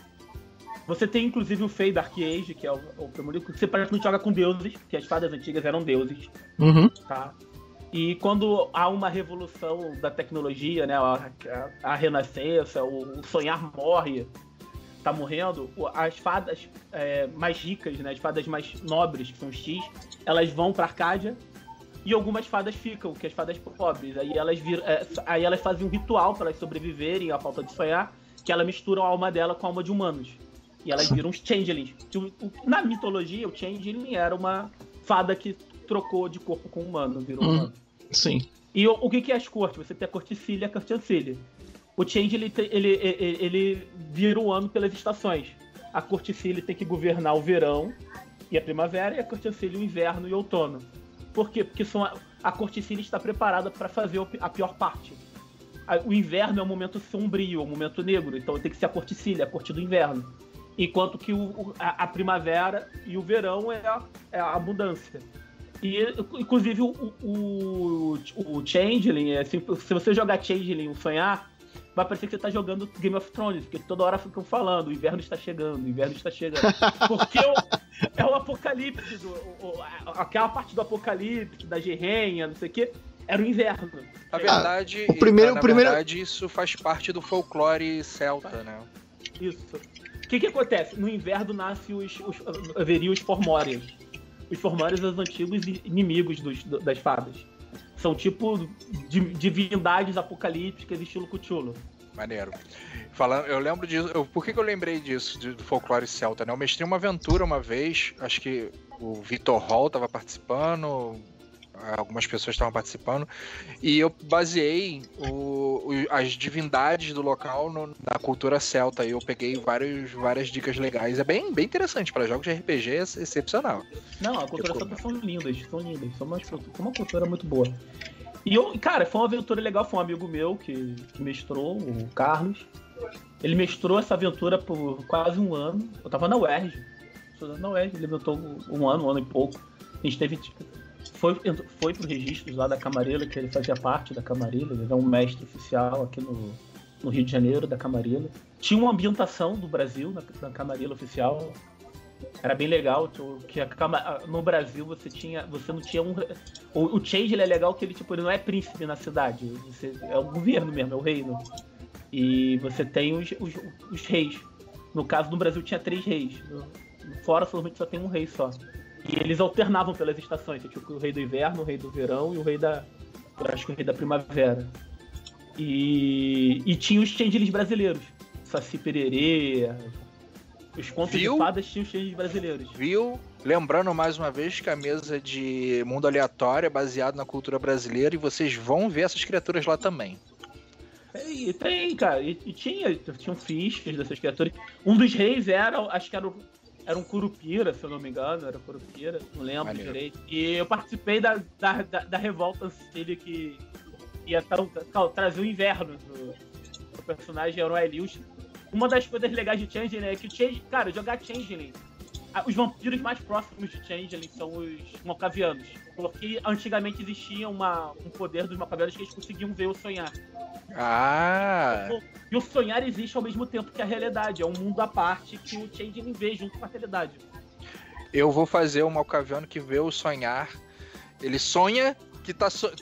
Você tem inclusive o Fey Dark Age, que é o primeiro que você praticamente joga com deuses, porque as fadas antigas eram deuses. Uhum. Tá? E quando há uma revolução da tecnologia, né, a renascença, o sonhar morre, tá morrendo, as fadas mais ricas, né, as fadas mais nobres, que são os X, elas vão pra Arcádia, e algumas fadas ficam, que as fadas pobres. Aí elas fazem um ritual para elas sobreviverem à falta de sonhar, que elas misturam a alma dela com a alma de humanos. E elas viram os Changelings. Na mitologia, o Changeling era uma fada que trocou de corpo com humano, virou humano. Sim. E o que é as cortes? Você tem a Corticília e a Cortiancília. O Changeling, ele vira o ano pelas estações. A Corticília tem que governar o verão e a primavera, e a Cortiancília o inverno e o outono. Por quê? Porque a Corticília está preparada para fazer a pior parte. O inverno é um momento sombrio, um momento negro, então tem que ser a Corticília, a corte do inverno. Enquanto que a primavera e o verão é a abundância. E, inclusive, o Changeling, assim, se você jogar Changeling, o Sonhar, vai parecer que você tá jogando Game of Thrones, porque toda hora ficam falando, o inverno está chegando, o inverno está chegando. Porque é o apocalipse, aquela parte do apocalipse, da gerrenha, não sei o quê, era o inverno. Na verdade, na verdade, isso faz parte do folclore celta, né? Isso. O que acontece? No inverno nasce haveria os Formórias. Os Formórias são os antigos inimigos das fadas. São tipo divindades apocalípticas estilo Cthulhu. Maneiro. Eu lembro disso. Por que eu lembrei disso, do folclore celta, né? Eu mestrei uma aventura uma vez, acho que o Vitor Hall estava participando, algumas pessoas estavam participando, e eu baseei as divindades do local na cultura celta, e eu peguei várias dicas legais. É bem interessante, para jogos de RPG é excepcional. Não, a cultura celta são lindas, são uma cultura muito boa. E cara, foi uma aventura legal, foi um amigo meu que mestrou, o Carlos. Ele mestrou essa aventura por quase um ano. Eu tava na UERJ, estudando na UERJ, ele mestrou um ano e pouco. A gente teve... Foi pro registros lá da Camarilla, que ele fazia parte da Camarilla, ele era um mestre oficial aqui no Rio de Janeiro, da Camarilla. Tinha uma ambientação do Brasil na Camarilla oficial, era bem legal, que no Brasil você não tinha um... O Change, ele é legal que ele não é príncipe na cidade, é o governo mesmo, é o reino. E você tem os reis. No caso, no Brasil tinha 3 reis, fora solamente só tem um rei só. E eles alternavam pelas estações. Você tinha o rei do inverno, o rei do verão e o rei da primavera. E tinha os changelings brasileiros. Saci Pererê, os contos de fadas tinham os changelings brasileiros. Viu? Lembrando mais uma vez que a mesa de mundo aleatório é baseada na cultura brasileira e vocês vão ver essas criaturas lá também. Tem, cara. E tinham fichas dessas criaturas. Um dos reis era um Curupira, se eu não me engano, era Curupira, não lembro direito. E eu participei da revolta dele que ia trazer o inverno do personagem, era o Elius. Uma das coisas legais de Changeling é que jogar Changeling, os vampiros mais próximos de Changeling são os Malkavianos. Porque antigamente existia um poder dos Malkavianos que eles conseguiam ver o sonhar. Ah! E o sonhar existe ao mesmo tempo que a realidade. É um mundo à parte que o Changeling vê junto com a realidade. Eu vou fazer o Malkaviano que vê o sonhar. Ele sonha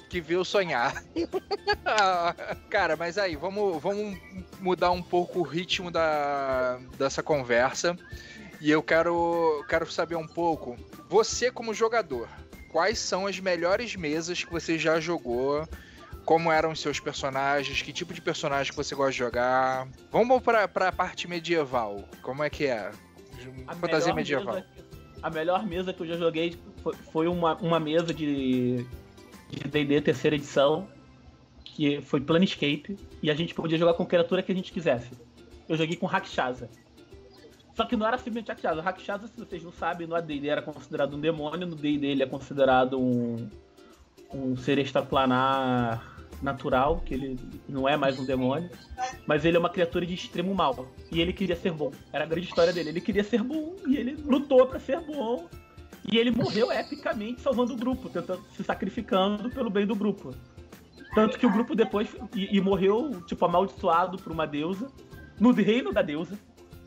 que vê o sonhar. Cara, mas aí, vamos mudar um pouco o ritmo dessa conversa. E eu quero saber um pouco, você como jogador, quais são as melhores mesas que você já jogou? Como eram os seus personagens? Que tipo de personagem que você gosta de jogar? Vamos pra a parte medieval. Como é que é? Fantasia medieval. A melhor mesa que eu já joguei foi uma mesa de D&D terceira edição, que foi Planescape, e a gente podia jogar com criatura que a gente quisesse. Eu joguei com Rakshasa. Só que não era simplesmente Rakshasa. Rakshasa, se vocês não sabem, no AD&D era considerado um demônio, no D&D ele é considerado um ser extraplanar natural, que ele não é mais um demônio, mas ele é uma criatura de extremo mal, e ele queria ser bom. Era a grande história dele, ele queria ser bom, e ele lutou pra ser bom, e ele morreu epicamente salvando o grupo, se sacrificando pelo bem do grupo. Tanto que o grupo depois, e morreu, amaldiçoado por uma deusa, no reino da deusa,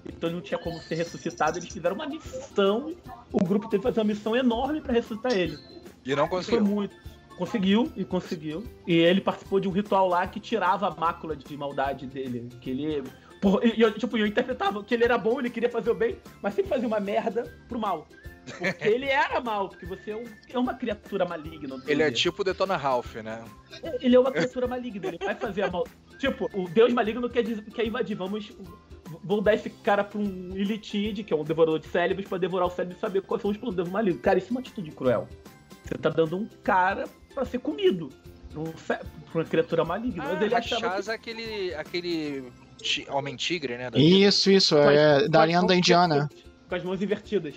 então não tinha como ser ressuscitado, eles fizeram uma missão, o grupo teve que fazer uma missão enorme pra ressuscitar ele. E não conseguiu. Foi muito. Conseguiu. E ele participou de um ritual lá que tirava a mácula de maldade dele. Que ele... eu interpretava que ele era bom, ele queria fazer o bem, mas sempre fazia uma merda pro mal. Porque ele era mal, porque você é uma criatura maligna. Ele é tipo o Detona Ralph, né? Ele é uma criatura maligna, ele vai fazer a mal... o Deus maligno quer invadir, vou dar esse cara pra um Elitide, que é um devorador de cérebros, pra devorar o cérebro e saber quais são os planos do Deus maligno. Cara, isso é uma atitude cruel. Você tá dando um cara pra ser comido pra uma criatura maligna. Mas ele Rakshasa é aquele homem-tigre, né? Isso, é da lenda indiana. Com as mãos invertidas.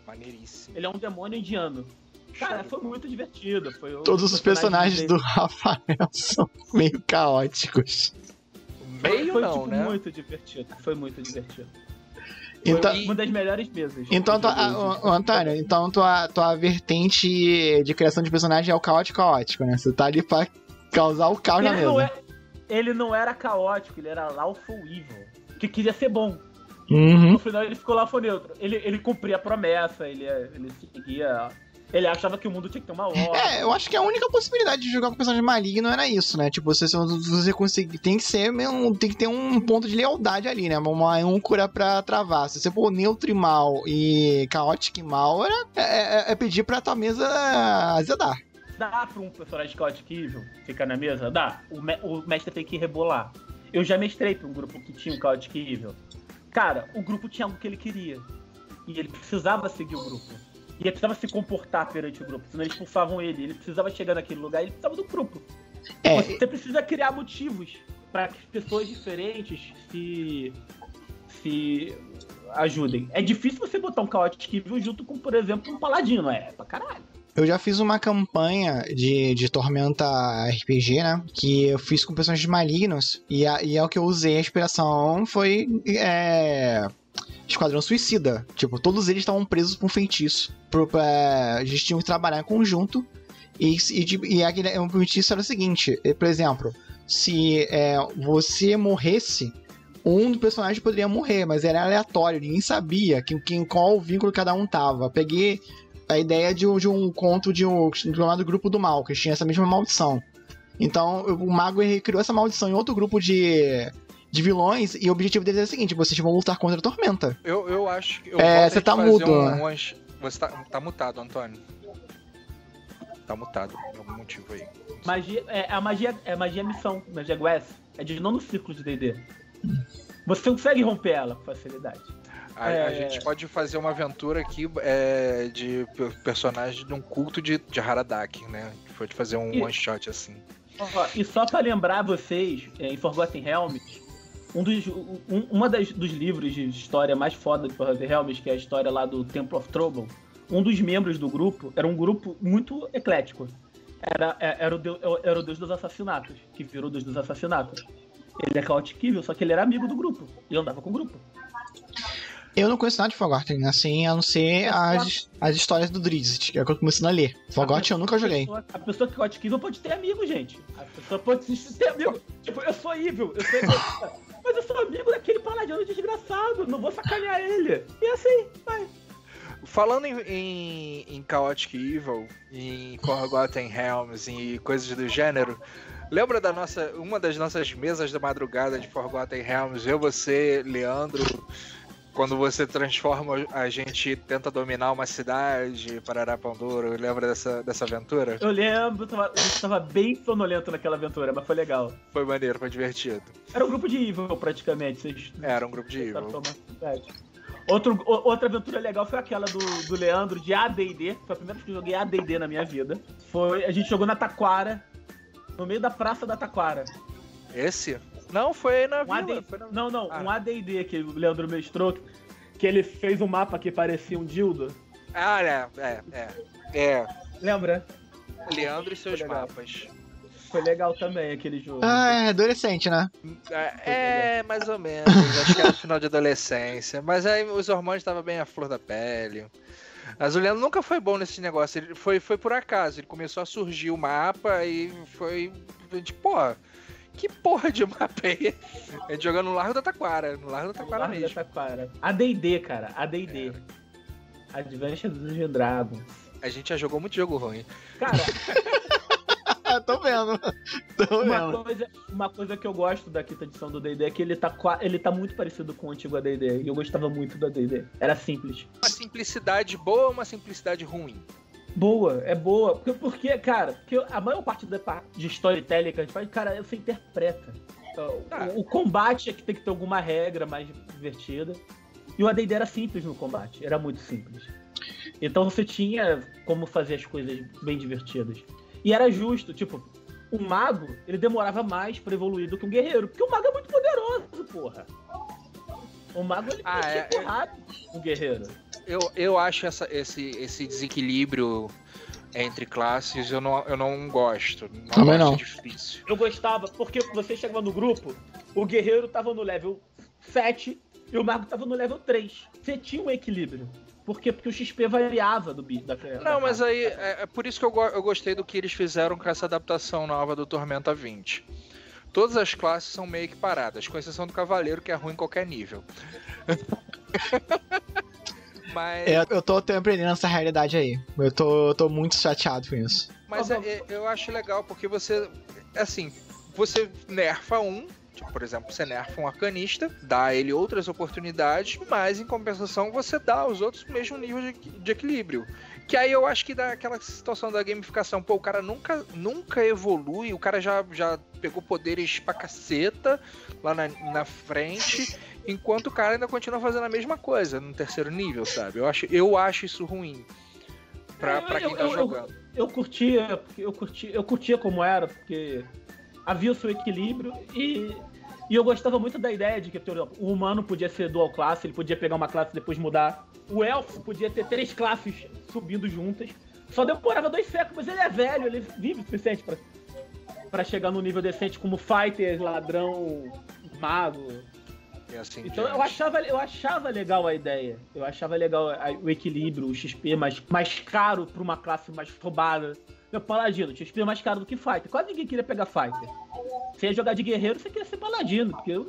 Maneiríssimo. Ele é um demônio indiano. Cara, foi muito divertido. Todos os personagens do Rafael são meio caóticos. Meio não, né? Foi muito divertido. Então, Uma das melhores mesas. então Antônio, então tua vertente de criação de personagem é o caótico, né? Você tá ali pra causar o caos na mesa. Ele não era caótico, ele era lawful evil, que queria ser bom. Uhum. No final ele ficou lawful neutro. Ele cumpria a promessa, ele seguia... Ele achava que o mundo tinha que ter uma ordem. Eu acho que a única possibilidade de jogar com personagem maligno era isso, né? Tipo, você conseguir. Tem que ter um ponto de lealdade ali, né? Uma âncora pra travar. Se você for neutro e mal e caótico e mal, é pedir pra tua mesa azedar. Dá pra um personagem caótico evil ficar na mesa? Dá. O mestre tem que rebolar. Eu já mestrei pra um grupo que tinha um caótico evil. Cara, o grupo tinha algo que ele queria. E ele precisava seguir o grupo. E ele precisava se comportar perante o grupo, senão eles expulsavam ele. Ele precisava chegar naquele lugar e ele precisava do grupo. Você precisa criar motivos para que pessoas diferentes se ajudem. É difícil você botar um caótico evil junto com, por exemplo, um paladino. É pra caralho. Eu já fiz uma campanha de Tormenta RPG, né? Que eu fiz com personagens malignos. E é o que eu usei. A inspiração foi... Esquadrão Suicida. Tipo, todos eles estavam presos por um feitiço. A gente tinha que trabalhar em conjunto. E aquele um feitiço era o seguinte: por exemplo, se você morresse, um dos personagens poderia morrer, mas era aleatório, ninguém sabia qual vínculo cada um tava. Peguei a ideia de um conto de um chamado Grupo do Mal, que tinha essa mesma maldição. Então, o mago criou essa maldição em outro grupo de vilões, e o objetivo deles é o seguinte: vocês vão lutar contra a Tormenta. Eu acho que... Você tá mudo. Você tá mutado, Antônio. Tá mutado, por algum motivo aí. Magia missão, magia Gwess. É de nono ciclo de D&D. Você consegue romper ela com facilidade. A gente pode fazer uma aventura aqui de personagem de um culto de Haradak, né? Pode fazer um one shot assim. E só pra lembrar vocês, em Forgotten Realms, dos livros de história mais foda de Forgotten Realms, que é a história lá do Temple of Trouble, um dos membros do grupo era um grupo muito eclético. Era o deus dos assassinatos, que virou o deus dos assassinatos. Ele é caótico, só que ele era amigo do grupo. Ele andava com o grupo. Eu não conheço nada de Forgotten, assim, a não ser as histórias do Drizzt, que é o que eu tô começando a ler. Forgotten eu nunca joguei. A pessoa que é caótico evil pode ter amigo, gente. A pessoa pode ter amigo. Tipo, eu sou evil, eu sou egoísta, mas eu sou amigo daquele paladino desgraçado, não vou sacanear ele. E assim, vai. Falando em Chaotic Evil, em Forgotten Realms e coisas do gênero, lembra uma das nossas mesas da madrugada de Forgotten Realms? Eu, você, Leandro, quando você transforma, a gente tenta dominar uma cidade, Parará Pão Duro. Lembra dessa aventura? Eu lembro, a gente tava bem sonolento naquela aventura, mas foi legal. Foi maneiro, foi divertido. Era um grupo de evil, praticamente. Era um grupo de evil. Outra aventura legal foi aquela do Leandro, de AD&D. Foi a primeira vez que eu joguei AD&D na minha vida. A gente jogou na Taquara, no meio da praça da Taquara. Esse? Não, foi na vila. Um AD&D que o Leandro mestrou, que ele fez um mapa que parecia um dildo. Lembra? Leandro e seus mapas. Foi legal também aquele jogo. É adolescente, né? Mais ou menos. Acho que era final de adolescência. Mas aí os hormônios estavam bem à flor da pele. Mas o Leandro nunca foi bom nesse negócio. Ele foi por acaso. Ele começou a surgir o mapa e foi... Porra, que porra de mapa é esse? A gente jogando no Largo da Taquara. No Largo da Taquara mesmo. Da Taquara. AD&D, cara. AD&D. Adventures of Dragons. A gente já jogou muito jogo ruim. Cara... Tô vendo. Uma coisa que eu gosto da quinta edição do D&D é que ele tá muito parecido com o antigo AD&D. E eu gostava muito do AD&D. Era simples. Uma simplicidade boa ou uma simplicidade ruim? Boa, é boa. Porque a maior parte de storytelling que a gente faz, cara, você interpreta. Então, o combate é que tem que ter alguma regra mais divertida. E o AD&D era simples no combate. Era muito simples. Então você tinha como fazer as coisas bem divertidas. E era justo, tipo, um mago, ele demorava mais pra evoluir do que um guerreiro. Porque o mago é muito poderoso, porra. O mago, ele podia porrada um guerreiro. Eu acho esse desequilíbrio entre classes, eu não gosto. Também não. Difícil. Eu gostava, porque você chegava no grupo, o guerreiro tava no level 7 e o mago tava no level 3. Você tinha um equilíbrio. Por quê? Porque o XP variava Não, mas aí é por isso que eu gostei do que eles fizeram com essa adaptação nova do Tormenta 20. Todas as classes são meio que paradas, com exceção do Cavaleiro, que é ruim em qualquer nível. Mas... Eu tô aprendendo essa realidade aí. Eu tô muito chateado com isso. Mas eu acho legal, porque você... Assim, você nerfa tipo, por exemplo, você nerfa um arcanista, dá a ele outras oportunidades, mas em compensação você dá aos outros o mesmo nível de equilíbrio. Que aí eu acho que dá aquela situação da gamificação. Pô, o cara nunca evolui, o cara já pegou poderes pra caceta lá na frente, enquanto o cara ainda continua fazendo a mesma coisa no terceiro nível, sabe? Eu acho isso ruim pra quem tá jogando. Eu curtia como era, porque havia o seu equilíbrio e eu gostava muito da ideia de que, por exemplo, o humano podia ser dual classe, ele podia pegar uma classe e depois mudar. O elfo podia ter 3 classes subindo juntas. Só demorava 2 séculos, mas ele é velho, ele vive o suficiente pra chegar num nível decente como fighter, ladrão, mago. Assim, então eu achava legal a ideia. Eu achava legal o equilíbrio, o XP mais caro pra uma classe mais roubada. Meu paladino, XP é mais caro do que fighter. Quase ninguém queria pegar fighter. Você ia jogar de guerreiro, você queria ser paladino, porque o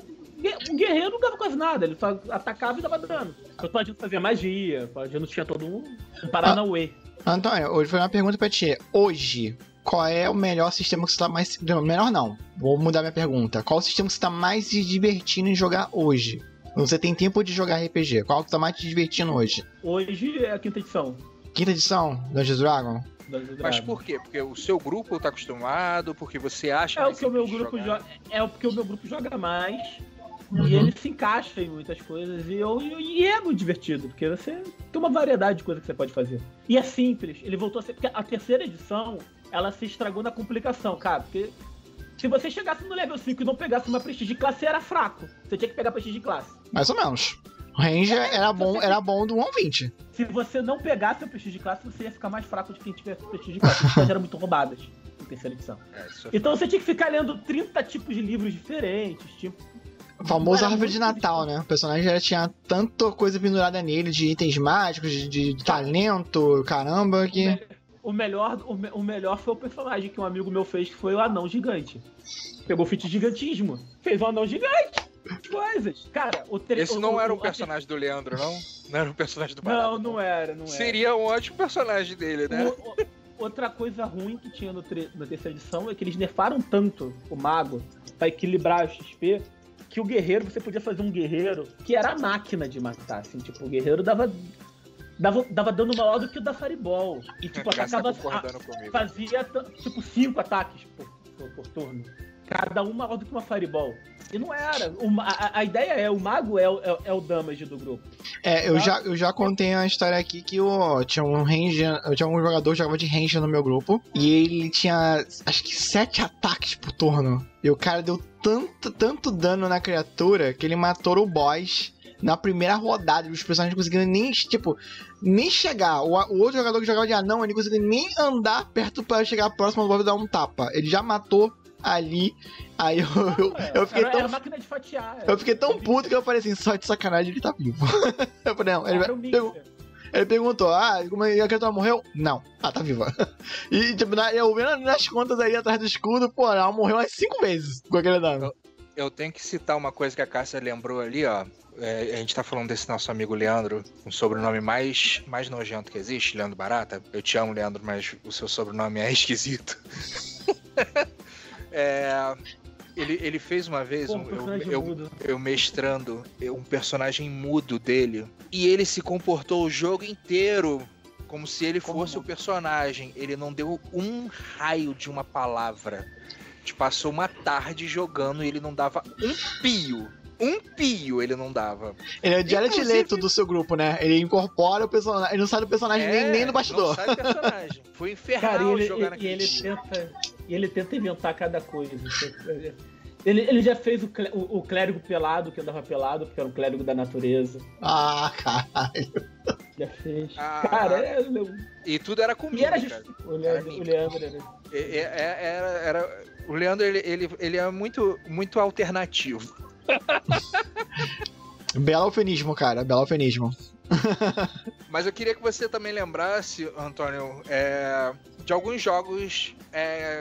guerreiro não dava quase nada, ele só atacava e dava dano. O paladino fazia magia, o paladino tinha todo um paranauê. Antônio, hoje foi uma pergunta pra ti. Hoje, qual é o melhor sistema que você tá mais... Melhor não, vou mudar minha pergunta. Qual o sistema que você tá mais se divertindo em jogar hoje? Você tem tempo de jogar RPG, qual que tá mais te divertindo hoje? Hoje é a 5ª edição. 5ª edição? Dungeons & Dragons? Mas por quê? Porque o seu grupo tá acostumado, porque você acha que porque o meu grupo joga mais e ele se encaixa em muitas coisas e é muito divertido, porque você tem uma variedade de coisas que você pode fazer. E é simples, ele voltou a ser... Porque a 3ª edição, ela se estragou na complicação, cara, porque se você chegasse no level 5 e não pegasse uma prestígio de classe, você era fraco. Você tinha que pegar prestígio de classe. Mais ou menos. O range era bom do 1.20. Se você não pegasse o prestígio de classe, você ia ficar mais fraco de quem tivesse prestígio de classe. As coisas eram muito roubadas na 3ª edição. Então você tinha que ficar lendo 30 tipos de livros diferentes, tipo... O famoso árvore de Natal, né? O personagem já tinha tanta coisa pendurada nele, de itens mágicos, de talento, caramba, que... O melhor foi o personagem que um amigo meu fez, que foi o anão gigante. Pegou o feat de gigantismo, fez um anão gigante. Coisas. Cara, esse não era o personagem do Leandro, não? Não era o personagem do Barata? Não era. Seria um ótimo personagem dele, né? Outra coisa ruim que tinha na 3ª edição é que eles nerfaram tanto o mago pra equilibrar o XP, que o guerreiro, você podia fazer um guerreiro que era a máquina de matar, assim, tipo, o guerreiro dava dano maior do que o da Fireball. E tipo, atacava. Fazia tipo 5 ataques por turno. Cada um maior do que uma Fireball. E não era. A ideia é, o mago é o damage do grupo. Eu já contei a história aqui que tinha um jogador que jogava de ranger no meu grupo. E ele tinha, acho que 7 ataques por turno. E o cara deu tanto dano na criatura que ele matou o boss na primeira rodada. Os personagens não conseguiram nem chegar. O outro jogador que jogava de anão, ele não conseguia nem andar perto para chegar próximo do boss e dar um tapa. Ele já matou ali, aí eu fiquei tão... Era máquina de fatiar. Eu fiquei tão puto que eu falei assim, só de sacanagem ele tá vivo. Eu falei, não, ele perguntou, como a criatura morreu? Não, tá viva. E tipo, eu vendo nas contas aí atrás do escudo, pô, ela morreu umas 5 vezes com aquele dano. Eu tenho que citar uma coisa que a Cássia lembrou ali, ó. A gente tá falando desse nosso amigo Leandro, um sobrenome mais nojento que existe, Leandro Barata. Eu te amo, Leandro, mas o seu sobrenome é esquisito. Ele fez uma vez, eu mestrando um personagem mudo dele, e ele se comportou o jogo inteiro como se ele fosse o personagem. Ele não deu um raio de uma palavra. A gente passou uma tarde jogando e ele não dava um pio. Ele não dava. Ele é o Jared Leto do seu grupo, né? Ele incorpora o personagem. Ele não sai do personagem nem no bastidor. Não sai do personagem. Foi infernal jogar naquele ele tenta inventar cada coisa. Ele já fez o clérigo pelado, que andava pelado, porque era um clérigo da natureza. Caralho. Já fez. Cara, e tudo era comigo. E era o Leandro o Leandro, ele é muito alternativo. Belo eufemismo, cara, belo eufemismo. Mas eu queria que você também lembrasse, Antônio, de alguns jogos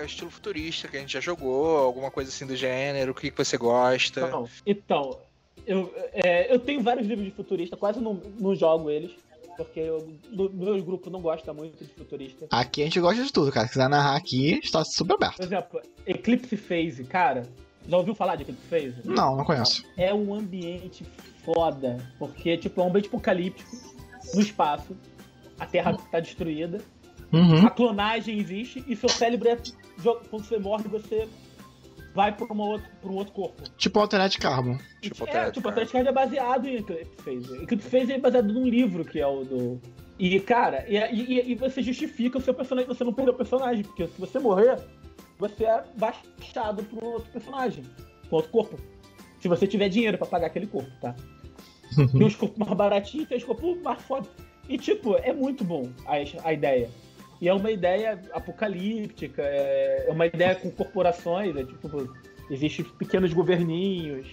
estilo futurista que a gente já jogou, alguma coisa assim do gênero, o que você gosta. Então eu tenho vários livros de futurista, quase não jogo eles, porque meu grupo não gosta muito de futurista. Aqui a gente gosta de tudo, cara. Se quiser narrar aqui, está super aberto. Por exemplo, Eclipse Phase, cara, já ouviu falar de Eclipse Phase? Não conheço. É um ambiente foda, porque tipo, é um ambiente apocalíptico, no espaço, a Terra tá destruída, a clonagem existe e seu cérebro quando você morre, você vai pra um outro corpo. Tipo Altered Carbon. Altered Carbon é baseado em Eclipse Phase. Eclipse Phase é baseado num livro que é o do... E, cara, e você justifica o seu personagem, você não perdeu o personagem, porque se você morrer, você é baixado pra um outro personagem, pra outro corpo. Se você tiver dinheiro pra pagar aquele corpo, tá? Tem uns corpos mais baratinhos, tem uns corpos mais foda. E, tipo, é muito bom a ideia. E é uma ideia apocalíptica, é uma ideia com corporações, tipo, existem pequenos governinhos.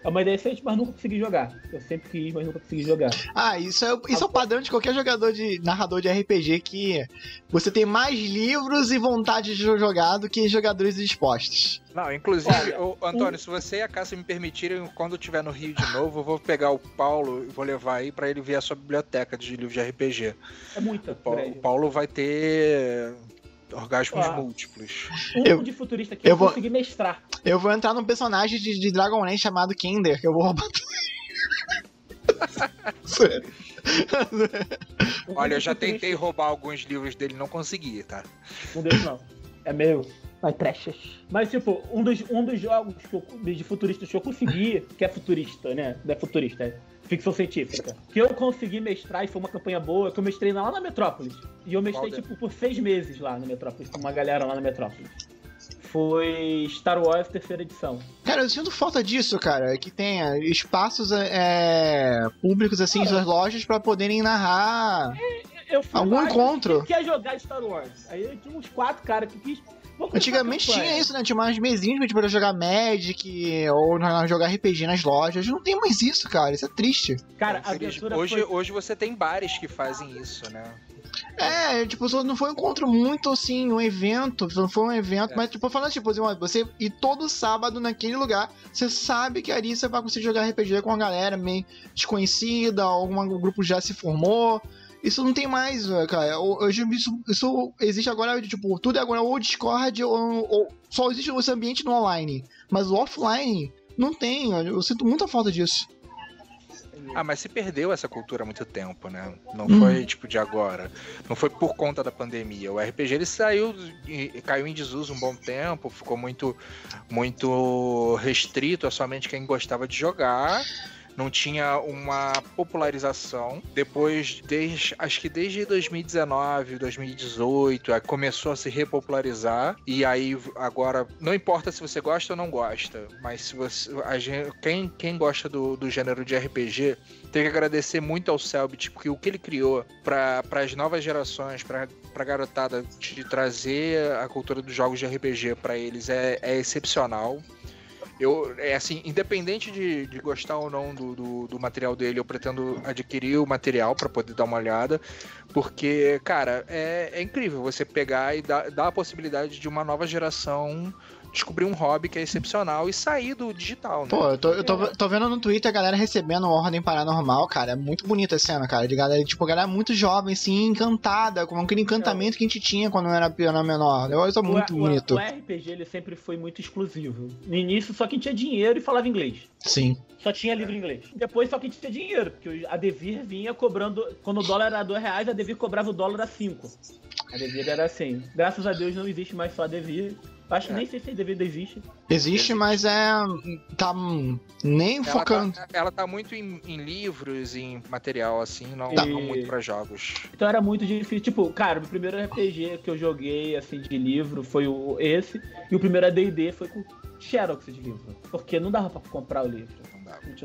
É uma ideia excelente, mas nunca consegui jogar. Eu sempre quis, mas nunca consegui jogar. Isso é o padrão de qualquer narrador de RPG, que você tem mais livros e vontade de jogar do que jogadores dispostos. Não, inclusive, Antônio, se você e a Cássia me permitirem, quando eu estiver no Rio de novo, eu vou pegar o Paulo e vou levar aí pra ele ver a sua biblioteca de livros de RPG. É muita. O Paulo vai ter orgasmos múltiplos. De futurista que eu consegui mestrar. Eu vou entrar num personagem de Dragonlance chamado Kinder, que eu vou roubar. Olha, eu já tentei roubar alguns livros dele, não consegui, tá? Não deu não. É meu. Vai trechas. Mas, tipo, um dos jogos de futuristas que eu consegui, que é futurista, né? Não é futurista, é ficção científica. Que eu consegui mestrar e foi uma campanha boa, que eu mestrei lá na Metrópolis. E eu mestrei, tipo, por 6 meses lá na Metrópolis, com uma galera lá na Metrópolis. Foi Star Wars 3ª edição. Cara, eu sinto falta disso, cara. Que tenha espaços públicos, assim, nas lojas pra poderem narrar algum encontro. Quer jogar Star Wars? Aí eu tinha uns 4 caras que quis... Antigamente tinha isso, né? Tinha umas mesinhas pra jogar Magic ou jogar RPG nas lojas. Não tem mais isso, cara. Isso é triste. Cara, hoje você tem bares que fazem isso, né? Tipo, não foi um encontro muito, assim, um evento. Não foi um evento, mas, tipo, falando, tipo, você ir todo sábado naquele lugar, você sabe que ali você vai conseguir jogar RPG com uma galera meio desconhecida, algum grupo já se formou. Isso não tem mais, cara. Hoje isso existe agora, tipo, tudo é agora ou Discord ou só existe esse ambiente no online. Mas o offline não tem. Eu sinto muita falta disso. Mas se perdeu essa cultura há muito tempo, né? Não foi, tipo, de agora. Não foi por conta da pandemia. O RPG, ele caiu em desuso um bom tempo, ficou muito, muito restrito a somente quem gostava de jogar. Não tinha uma popularização. Depois, acho que desde 2019, 2018, começou a se repopularizar. E aí, agora, não importa se você gosta ou não gosta, mas se você, quem gosta do gênero de RPG, tem que agradecer muito ao Selbit, porque o que ele criou para as novas gerações, para a garotada, de trazer a cultura dos jogos de RPG para eles é excepcional. Assim, independente de gostar ou não do material dele, eu pretendo adquirir o material para poder dar uma olhada, porque, cara, é incrível você pegar e dar a possibilidade de uma nova geração descobrir um hobby que é excepcional e sair do digital, né? Pô, eu tô vendo no Twitter a galera recebendo Ordem Paranormal, cara. É muito bonita a cena, cara. De galera, tipo, galera muito jovem, assim, encantada, com aquele encantamento que a gente tinha quando era menor. Isso é muito bonito. O RPG, ele sempre foi muito exclusivo. No início, só quem tinha dinheiro e falava inglês. Sim. Só tinha livro em inglês. Depois, só quem tinha dinheiro, porque a Devir vinha cobrando... Quando o dólar era R$2, a Devir cobrava o dólar a 5. A Devir era assim. Graças a Deus não existe mais só a Devir. Acho que nem sei se a Devir existe. Existe, mas tá nem focando. Ela tá muito em livros, em material, assim, não muito pra jogos. Então era muito difícil. Tipo, cara, o primeiro RPG que eu joguei, assim, de livro foi esse. E o primeiro AD&D foi com Xerox de livro. Porque não dava pra comprar o livro.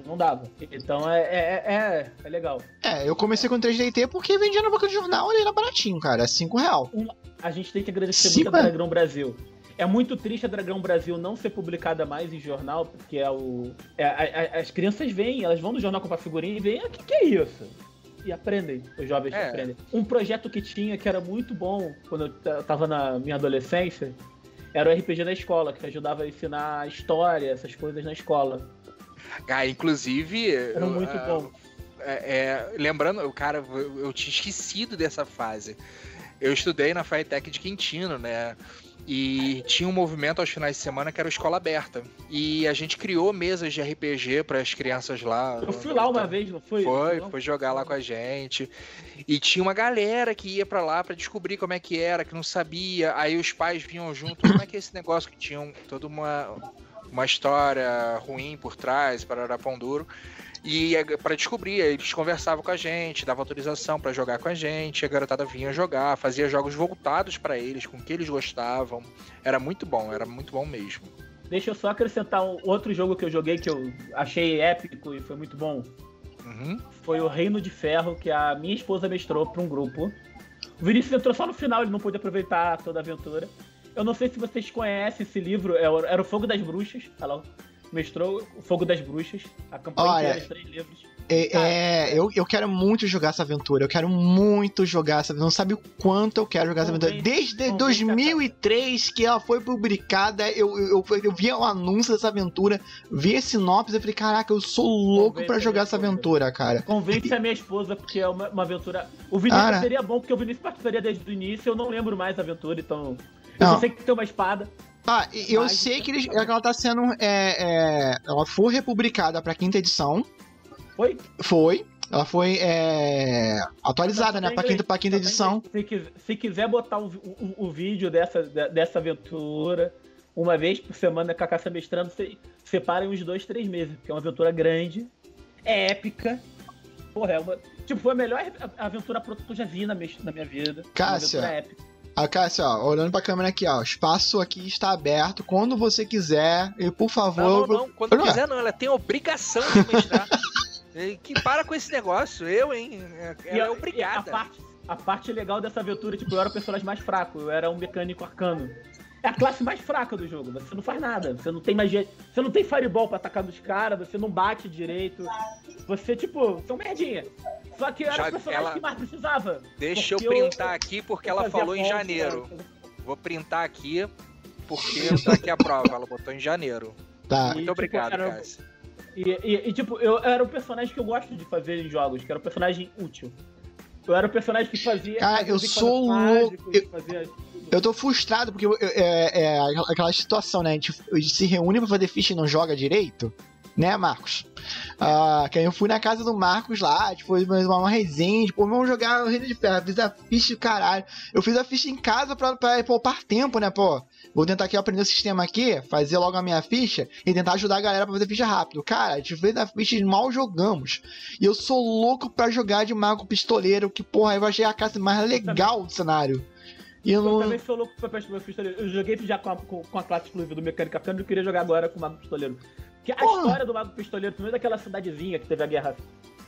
Não dava. Então é legal. Eu comecei com 3DT porque vendia na banca de jornal e era baratinho, cara. R$5. A gente tem que agradecer muito a Dragão Brasil. É muito triste a Dragão Brasil não ser publicada mais em jornal, porque as crianças vêm, elas vão no jornal comprar figurinha e veem, o que é isso? E aprendem, os jovens aprendem. Um projeto que tinha, que era muito bom, quando eu tava na minha adolescência, era o RPG da escola, que ajudava a ensinar história, essas coisas na escola. Inclusive... Era muito bom. Lembrando, cara, eu tinha esquecido dessa fase. Eu estudei na FATEC de Quintino, né? E tinha um movimento aos finais de semana que era o Escola Aberta. E a gente criou mesas de RPG para as crianças lá. Eu fui lá uma vez, não foi? Foi jogar lá com a gente. E tinha uma galera que ia para lá para descobrir como é que era, que não sabia. Aí os pais vinham junto. Como é que é esse negócio que tinha toda uma história ruim por trás, para pão duro. E para descobrir, eles conversavam com a gente, davam autorização para jogar com a gente, a garotada vinha jogar, fazia jogos voltados para eles, com o que eles gostavam. Era muito bom mesmo. Deixa eu só acrescentar um outro jogo que eu joguei que eu achei épico e foi muito bom. Foi o Reino de Ferro, que a minha esposa mestrou para um grupo. O Vinícius entrou só no final, ele não pôde aproveitar toda a aventura. Eu não sei se vocês conhecem esse livro, era o Fogo das Bruxas, ela mestrou o Fogo das Bruxas, a campanha inteira, 3 livros. Eu quero muito jogar essa aventura, não sabe o quanto eu quero jogar essa aventura. Desde 2003 que ela foi publicada, eu vi o anúncio dessa aventura, vi a sinopse e falei, caraca, eu sou louco pra jogar essa aventura, cara. Convence a minha esposa, porque é uma aventura... O Vinícius seria bom, porque o Vinícius participaria desde o início, eu não lembro mais da aventura, então... Eu só sei que tem uma espada. Eu sei que ela tá sendo... ela foi republicada pra 5ª edição. Foi? Foi. Ela foi atualizada, né? Pra quinta edição. Se quiser botar o vídeo dessa aventura uma vez por semana com a Caça Mestrando, separem uns 2-3 meses, porque é uma aventura grande, é épica. Porra, foi a melhor aventura pronta que eu já vi na minha vida. Cássia. Uma aventura épica. A Cássia, olhando pra câmera aqui, o espaço aqui está aberto, quando você quiser, e por favor... Não, quando quiser não, ela tem obrigação de mestrar. Que para com esse negócio, hein? Ela é obrigada. A parte legal dessa aventura, eu era o personagem mais fraco, eu era um mecânico arcano. É a classe mais fraca do jogo, você não faz nada, você não tem magia, você não tem fireball pra atacar nos caras, você não bate direito, você, são merdinha. Só que eu era o personagem que mais precisava. Deixa eu printar aqui porque ela falou em janeiro. Vou printar aqui porque tá aqui a prova, ela botou em janeiro. Tá. Muito obrigado, Cássia. Eu era o personagem que eu gosto de fazer em jogos, que era o personagem útil. Eu era o personagem que fazia... Cara, eu sou louco. Eu tô frustrado porque aquela situação, né? A gente se reúne pra fazer ficha e não joga direito, né, Marcos? Que aí eu fui na casa do Marcos lá, foi uma resenha, vamos jogar o Reino de Ferro. Fiz a ficha, caralho. Eu fiz a ficha em casa pra poupar tempo, né, pô? Vou tentar aqui aprender o sistema aqui, fazer logo a minha ficha e tentar ajudar a galera pra fazer ficha rápido. Cara, a gente fez a ficha e mal jogamos. E eu sou louco pra jogar de mago pistoleiro, que porra, eu achei a classe mais legal do cenário. Eu também sou louco pra mago pistoleiro. Eu joguei já com a classe exclusiva do mecânico arcano, eu queria jogar agora com o mago pistoleiro. Porque a história do mago pistoleiro, também daquela cidadezinha que teve a guerra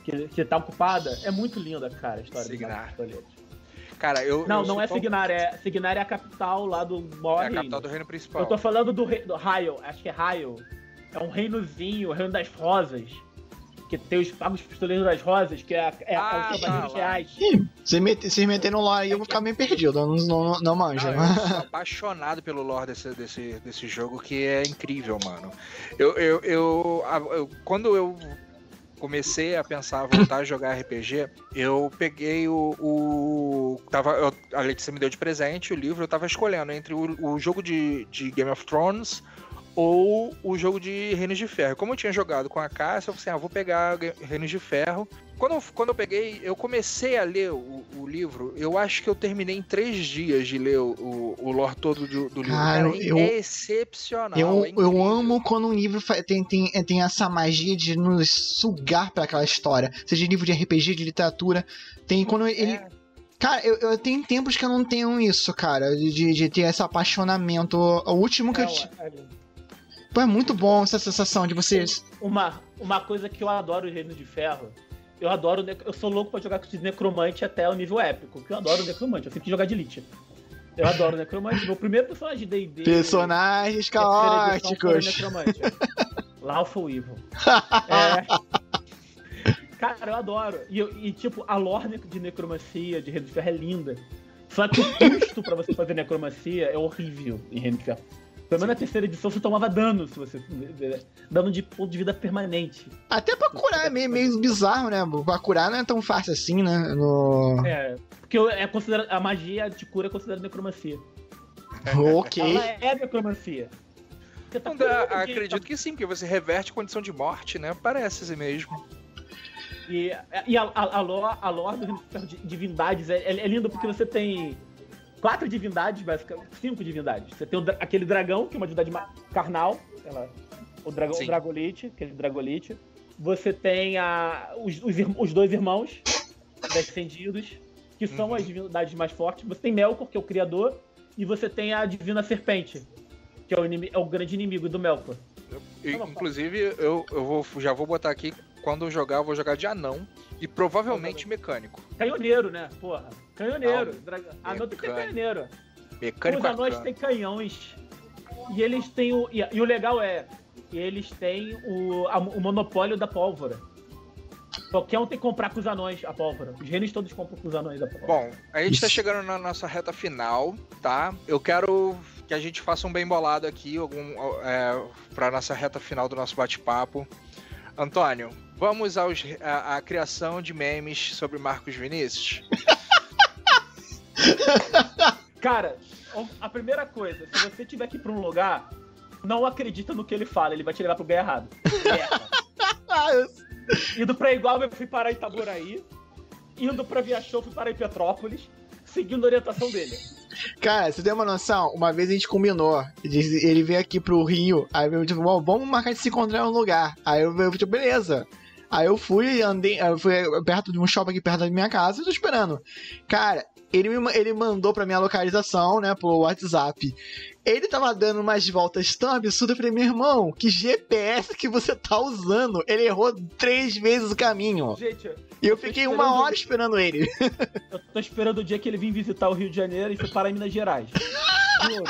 que tá ocupada, é muito linda, cara, a história do mago pistoleiro. Cara, não é Signar, Signar é a capital lá do maior reino. É a capital do reino principal. Eu tô falando do Raio, acho que é Raio. É um reinozinho, o Reino das Rosas. Que tem os magos pistoleiros das Rosas, que é os Cavaleiros Reais. Vocês meteram lá aí, eu vou ficar meio perdido, não manjo. Eu sou apaixonado pelo lore desse jogo, que é incrível, mano. Quando eu comecei a pensar voltar a jogar RPG, eu peguei a Letícia me deu de presente o livro, eu tava escolhendo entre o jogo de Game of Thrones ou o jogo de Reinos de Ferro. Como eu tinha jogado com a Cássia, eu falei assim, vou pegar Reinos de Ferro. Quando eu peguei, eu comecei a ler o livro, eu acho que eu terminei em 3 dias de ler o lore todo do livro. Cara, é excepcional. Eu amo quando um livro tem essa magia de nos sugar pra aquela história. Seja livro de RPG, de literatura. Ele... Cara, eu tenho tempos que eu não tenho isso, cara. De ter esse apaixonamento. O último que eu tive... Pô, é muito bom essa sensação de vocês. Uma coisa que eu adoro o Reino de Ferro. Eu sou louco pra jogar com esse necromante até o nível épico. Porque eu adoro o necromante, eu sempre quis jogar de Lich. Eu adoro necromante. Meu primeiro personagem de D&D... Personagens caóticos. Necromante. Lawful Evil. Cara, eu adoro. E tipo, a lore de necromancia, de Reino de Ferro é linda. Só que o custo pra você fazer necromancia é horrível em Reino de Ferro. Pelo menos na terceira edição você tomava dano, se você... Dano de ponto de vida permanente. Até pra curar é meio bizarro, né? Pra curar não é tão fácil assim, né? Porque a magia de cura é considerada necromancia. Ok. Ela é necromancia. Acredito que sim, porque você reverte a condição de morte, né? Parece assim mesmo. E a lore do Reino de Ferro de divindades é lindo porque você tem 4 divindades, basicamente, 5 divindades. Você tem aquele dragão, que é uma divindade carnal, o Dragolite, aquele Dragolite. Você tem os 2 irmãos descendidos, que são as divindades mais fortes. Você tem Melkor, que é o criador, e você tem a divina serpente, que é o grande inimigo do Melkor. Inclusive, já vou botar aqui, quando eu vou jogar de anão e provavelmente mecânico. Canhoneiro, né? Porra. Canhoneiro. Anão tem que ter canhoneiro. Mecânico. Os anões têm canhões. E eles têm e o legal eles têm o monopólio da pólvora. Qualquer um tem que comprar com os anões a pólvora. Os reinos todos compram com os anões a pólvora. Bom, a gente tá chegando na nossa reta final, tá? Eu quero que a gente faça um bem bolado aqui, pra nossa reta final do nosso bate-papo. Antônio, vamos à criação de memes sobre Marcos Vinícius? Cara, a primeira coisa, se você tiver que ir pra um lugar, não acredita no que ele fala, ele vai te levar pro lugar errado. Indo pra Igual, eu fui parar em Itaboraí. Indo pra Via Show, fui parar em Petrópolis, seguindo a orientação dele. Cara, você tem uma noção? Uma vez a gente combinou. Ele veio aqui pro Rio. Aí eu tipo, vamos marcar de se encontrar em um lugar. Aí eu tipo, beleza. Aí eu fui perto de um shopping aqui perto da minha casa e tô esperando. Cara, ele mandou pra minha localização, né, pro WhatsApp. Ele tava dando umas voltas tão absurdas. Eu falei, meu irmão, que GPS que você tá usando? Ele errou 3 vezes o caminho. Gente, e eu fiquei 1 hora esperando ele. Eu tô esperando o dia que ele vir visitar o Rio de Janeiro e foi parar em Minas Gerais. Juro.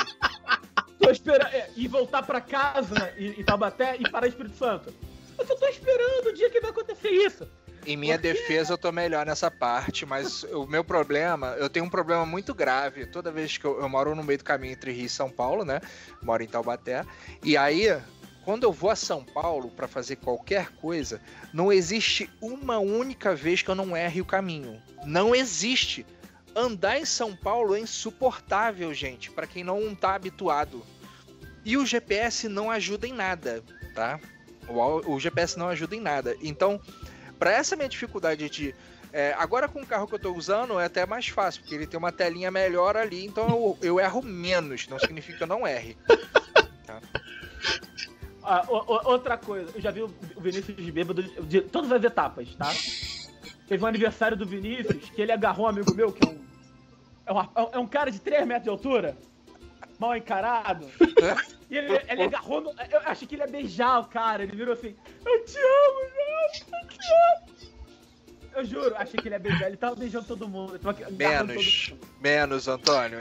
Tô esperando. E voltar pra casa em Taubaté e parar em Espírito Santo. Eu só tô esperando o dia que vai acontecer isso. Em minha defesa, eu tô melhor nessa parte, mas o meu problema, eu tenho um problema muito grave. Toda vez que eu moro no meio do caminho entre Rio e São Paulo, né? Moro em Taubaté. E aí, quando eu vou a São Paulo pra fazer qualquer coisa, não existe uma única vez que eu não erre o caminho. Não existe. Andar em São Paulo é insuportável, gente, pra quem não tá habituado. E o GPS não ajuda em nada, tá? O GPS não ajuda em nada. Então, para essa minha dificuldade de... agora com o carro que eu tô usando é até mais fácil, porque ele tem uma telinha melhor ali, então eu erro menos, não significa que eu não erre. Tá? Outra coisa, eu já vi o Vinícius de bêbado de todas as etapas, tá? Teve um aniversário do Vinícius, que ele agarrou um amigo meu, que é um cara de 3 metros de altura, mal encarado. E ele agarrou, eu achei que ele ia beijar o cara, ele virou assim, eu te amo, João, eu te amo. Eu juro, achei que ele ia beijar, ele tava beijando todo mundo. Menos, Antônio.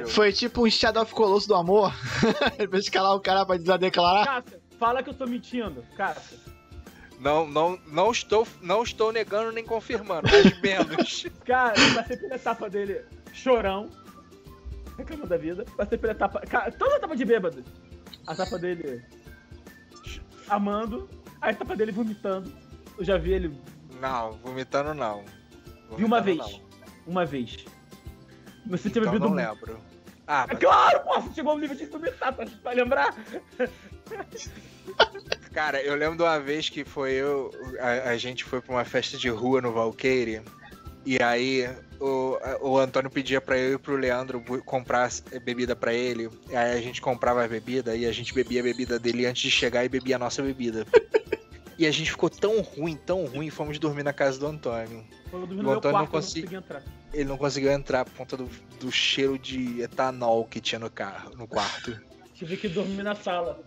Foi tipo um Shadow of Colossus do amor. Ele vai escalar o cara pra declarar. Cássio, fala que eu tô mentindo, Cássio. Não estou negando nem confirmando, mas menos. Cara, eu passei pela etapa dele chorão, reclamando da vida. Passei pela etapa... Cara, toda a etapa de bêbado. A etapa dele amando, a etapa dele vomitando. Eu já vi ele... Não, vomitando não. Vi uma vez. Você tinha bebido... Não lembro. Ah, mas... Claro, pô, você chegou ao nível de vomitar, pra lembrar? Cara, eu lembro de uma vez que a gente foi pra uma festa de rua no Valqueire, e aí o Antônio pedia pra eu e pro Leandro comprar bebida pra ele, e aí a gente comprava a bebida, e a gente bebia a bebida dele antes de chegar e bebia a nossa bebida. E a gente ficou tão ruim, fomos dormir na casa do Antônio. O Antônio não conseguiu entrar. Ele não conseguiu entrar por conta do cheiro de etanol que tinha no quarto. Tive que dormir na sala.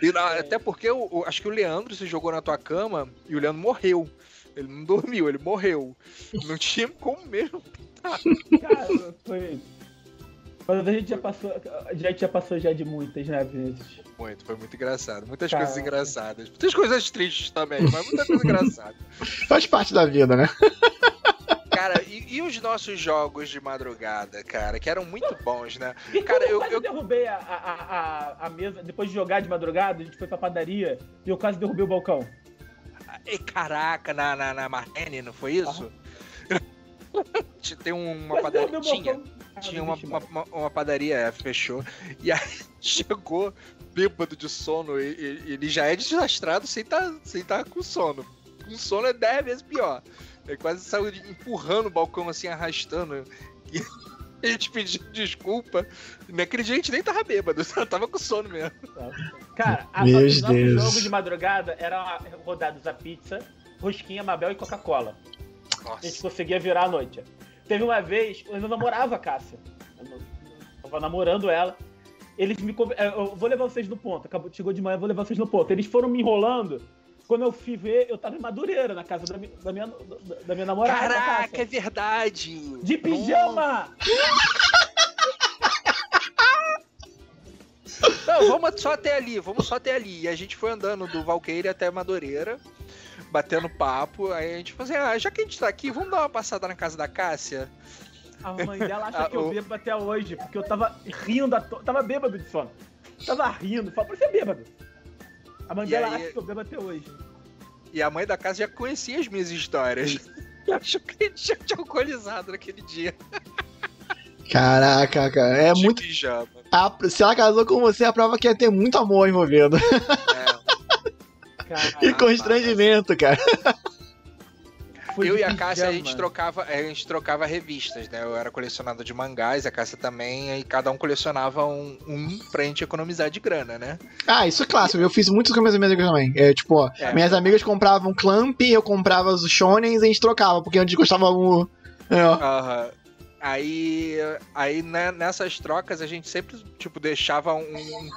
E, até porque acho que o Leandro se jogou na tua cama e o Leandro morreu. Ele não dormiu, ele morreu. Não tinha como mesmo Cara, foi... Mas a gente já passou de muitas, né, vezes. Foi muito engraçado. Muitas Cara. coisas engraçadas. Muitas coisas tristes também, mas muita coisa engraçada. Faz parte da vida, né? Cara, e os nossos jogos de madrugada, cara, que eram muito bons, né? E Cara, eu quase derrubei a mesa, depois de jogar de madrugada, a gente foi pra padaria e eu quase derrubei o balcão. Caraca, na Marlene, não foi isso? Tem uma Quase padaria. derrubei o balcão. Tinha uma padaria, fechou. E aí chegou bêbado de sono. E ele já é desastrado sem tá com sono. Com sono é 10 vezes pior. Ele quase saiu empurrando o balcão assim, arrastando. E a gente pediu desculpa. Naquele dia a gente nem tava bêbado, tava com sono mesmo. Cara, Meus os nossos Deus. jogos de madrugada eram rodados a pizza, rosquinha, Mabel e Coca-Cola. A gente Nossa. conseguia virar à noite. Teve uma vez, eu ainda namorava a Cássia. Eu tava namorando ela. Eles me eu vou levar vocês no ponto. Chegou de manhã, eu vou levar vocês no ponto. Eles foram me enrolando. Quando eu fui ver, eu tava em Madureira, na casa da minha namorada. Caraca, Cássia. é verdade! De pijama! Não, vamos só até ali. E a gente foi andando do Valqueire até Madureira, batendo papo. Aí a gente falou assim, já que a gente tá aqui, vamos dar uma passada na casa da Cássia? A mãe dela acha que eu bebo até hoje, porque eu tava rindo, tava bêbado de sono. Tava rindo, falou, por que você é bêbado? A mãe dela acha que eu bebo até hoje. E a mãe da casa já conhecia as minhas histórias. Achou que a gente já tinha alcoolizado naquele dia. Caraca, cara. É De muito. pijama. Se ela casou com você, a prova que ia ter muito amor envolvido. Cara, Que constrangimento, cara. foi Eu de e a Cássia, a pijama. gente trocava revistas, né? Eu era colecionador de mangás, a Cássia também, e cada um colecionava um pra gente economizar de grana, né? Ah, isso é clássico. Eu fiz muito com minhas amigas também. Tipo, minhas amigas compravam Clamp, eu comprava os Shonens e a gente trocava, porque a gente gostava muito. Aham. Aí né, nessas trocas a gente sempre, tipo, deixava um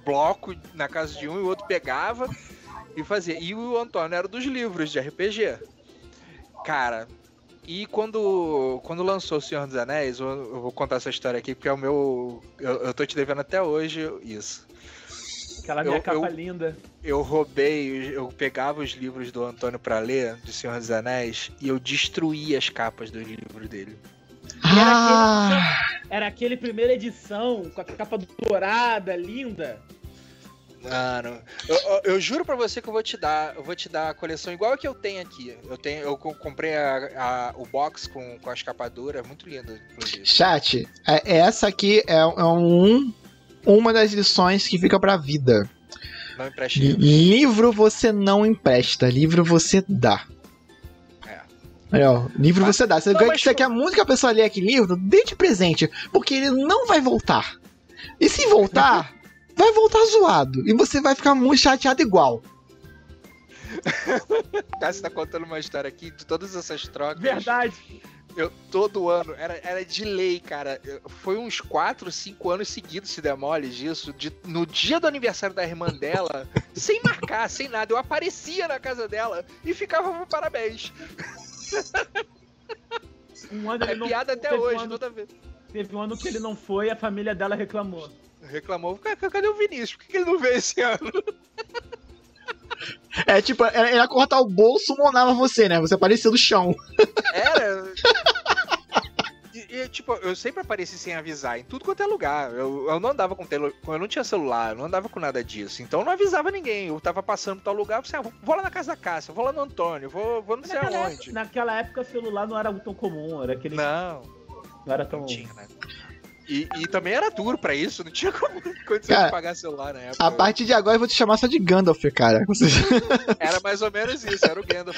bloco na casa de um e o outro pegava e fazia. E o Antônio era dos livros de RPG. Cara, e quando lançou O Senhor dos Anéis, eu vou contar essa história aqui, porque é o meu... Eu tô te devendo até hoje isso. Aquela minha capa linda. Eu pegava os livros do Antônio pra ler, de Senhor dos Anéis, e eu destruía as capas dos livros dele. Era aquele primeira edição, com a capa dourada, linda. Mano, eu juro pra você que eu vou te dar a coleção igual a que eu tenho aqui. Eu comprei o box com as capas duras, muito lindo, inclusive. Chat, essa aqui é uma das lições que fica pra vida. Não empreste livro. Livro você não empresta, livro você dá. Livro você dá. Você quer muito que a pessoa lê aquele livro, dê de presente, porque ele não vai voltar. E se voltar, vai voltar zoado. E você vai ficar muito chateado igual. Cássio tá contando uma história aqui de todas essas trocas. Verdade. Eu, todo ano, era de lei, cara. Foi uns 4, 5 anos seguidos, se demole disso. No dia do aniversário da irmã dela, sem marcar, sem nada, eu aparecia na casa dela e ficava com parabéns. Um ano ele não piada até teve hoje, ano, toda vez. Teve um ano que ele não foi e a família dela reclamou. Reclamou, cadê o Vinícius? Por que ele não veio esse ano? Tipo, ele ia cortar o bolso, monava você, né? Você aparecia no chão. Era. Tipo, eu sempre apareci sem avisar, em tudo quanto é lugar. Eu não andava eu não tinha celular, eu não andava com nada disso. Então eu não avisava ninguém. Eu tava passando por tal lugar, eu falei, vou lá na casa da Cássia, vou lá no Antônio, vou não sei aonde. Naquela época, celular não era tão comum, era aquele... Não era tão... Não tinha, né? E também era duro pra isso, não tinha como condição de pagar celular na época. A partir de agora eu vou te chamar só de Gandalf, cara. Era mais ou menos isso, era o Gandalf.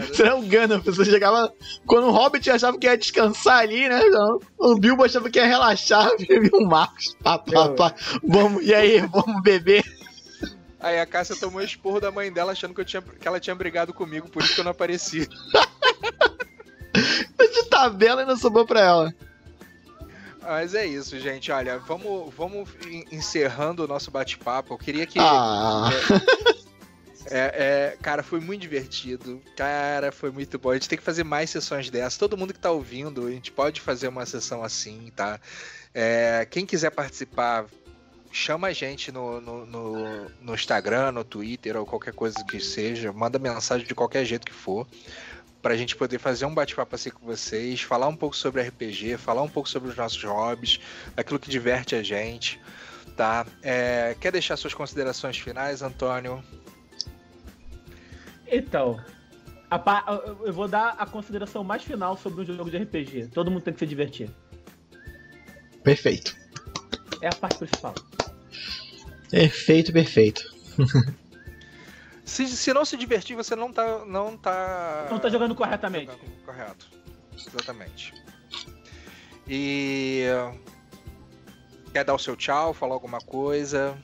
Você era o Gandalf, você chegava... Quando o Hobbit achava que ia descansar ali, né? O Bilbo achava que ia relaxar, viu o Marcos. Vamos, e aí, vamos beber? Aí a Cássia tomou esporro da mãe dela achando que ela tinha brigado comigo, por isso que eu não apareci. De tabela ainda sobrou pra ela. Mas é isso, gente. Olha, vamos encerrando o nosso bate-papo. Eu queria que... Cara, foi muito divertido. Cara, foi muito bom. A gente tem que fazer mais sessões dessas. Todo mundo que tá ouvindo, a gente pode fazer uma sessão assim, tá? Quem quiser participar, chama a gente no Instagram, no Twitter ou qualquer coisa que seja. Manda mensagem de qualquer jeito que for, pra gente poder fazer um bate-papo assim com vocês, falar um pouco sobre RPG, falar um pouco sobre os nossos hobbies, aquilo que diverte a gente, tá? Quer deixar suas considerações finais, Antônio? Então, eu vou dar a consideração mais final sobre um jogo de RPG. Todo mundo tem que se divertir. Perfeito. É a parte principal. Perfeito. Se não se divertir, você não tá jogando corretamente. Correto. Exatamente. E quer dar o seu tchau, falar alguma coisa?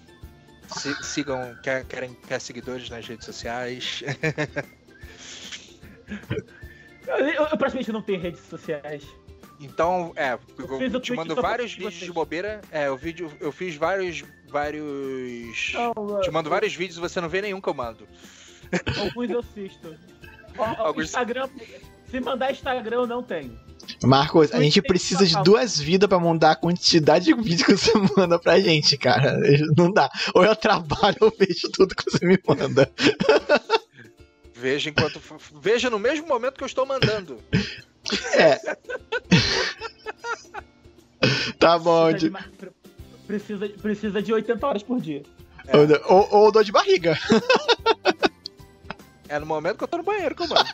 Sigam, quer seguidores nas redes sociais? Eu praticamente não tenho redes sociais. Então, eu te mando vários vídeos de bobeira. Eu fiz vários. Te mando vários vídeos e você não vê nenhum que eu mando. Alguns eu assisto. Instagram, se mandar Instagram, eu não tenho. Marcos, a gente precisa de 2 vidas pra mandar a quantidade de vídeo que você manda pra gente, cara. Não dá. Ou eu trabalho ou vejo tudo que você me manda. Veja no mesmo momento que eu estou mandando. Tá bom. Precisa de 80 horas por dia. Ou dor de barriga. É no momento que eu tô no banheiro que eu mando.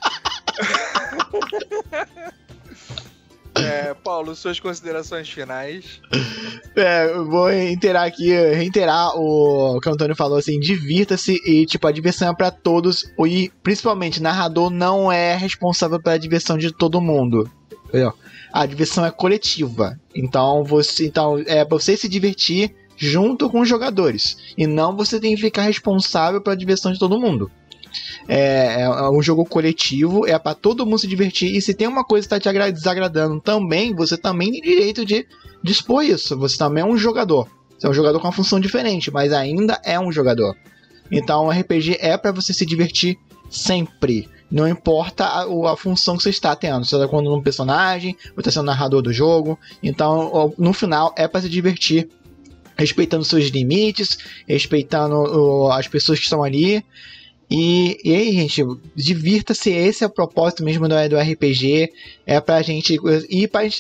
Paulo, suas considerações finais. Eu vou reiterar o que o Antônio falou, assim, divirta-se e, a diversão é pra todos e, principalmente, narrador não é responsável pela diversão de todo mundo, entendeu? A diversão é coletiva, então é pra você se divertir junto com os jogadores, e não você tem que ficar responsável pela diversão de todo mundo. É um jogo coletivo, é pra todo mundo se divertir. E se tem uma coisa que tá te desagradando também, você também tem direito de expor isso. Você também é um jogador. Você é um jogador com uma função diferente, mas ainda é um jogador. Então o RPG é pra você se divertir sempre. Não importa a função que você está tendo. Você está quando um personagem, ou está sendo narrador do jogo. Então no final é pra se divertir, respeitando seus limites, respeitando as pessoas que estão ali. E aí, gente, divirta-se, esse é o propósito mesmo do RPG, é pra gente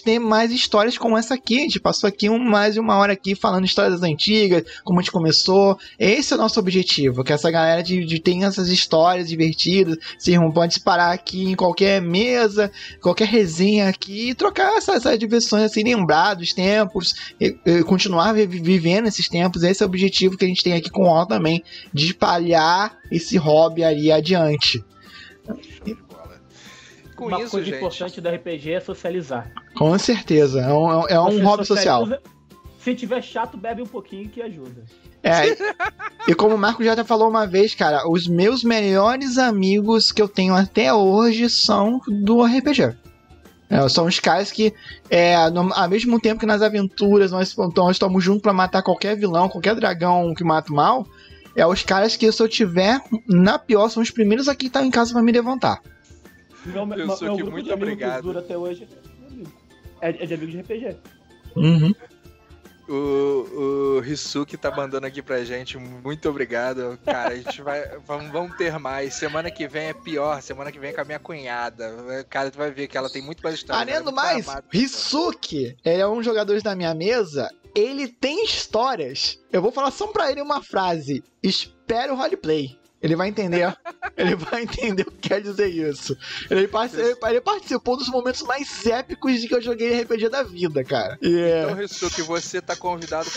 ter mais histórias como essa aqui. A gente passou aqui mais de 1 hora aqui falando histórias antigas, como a gente começou. Esse é o nosso objetivo, que essa galera ter essas histórias divertidas. Vocês podem se parar aqui em qualquer mesa, qualquer resenha aqui e trocar essas diversões, assim, lembrar dos tempos, e continuar vivendo esses tempos. Esse é o objetivo que a gente tem aqui com o OL também, de espalhar esse hobby ali adiante. Uma coisa importante do RPG é socializar. Com certeza, é um hobby social. Se tiver chato, bebe um pouquinho que ajuda. E como o Marco já falou uma vez, cara, os meus melhores amigos que eu tenho até hoje são do RPG. São os caras que, ao mesmo tempo que nas aventuras nós estamos juntos pra matar qualquer vilão, qualquer dragão que mata o mal, os caras que, se eu tiver na pior, são os primeiros aqui que estão em casa pra me levantar. Muito obrigado. Que dura até hoje é de amigo de RPG. Uhum. O Risuki tá mandando aqui pra gente, muito obrigado. Cara, a gente vamos ter mais. Semana que vem é pior, semana que vem é com a minha cunhada. Cara, tu vai ver que ela tem muito mais história. Além do mais, Risuki, ele é um jogador da minha mesa. Ele tem histórias. Eu vou falar só pra ele uma frase: espere o roleplay. Ele vai entender. Ele vai entender o que quer dizer isso. Ele participou dos momentos mais épicos de que eu joguei RPG da vida, cara. Então, Risuki, você tá convidado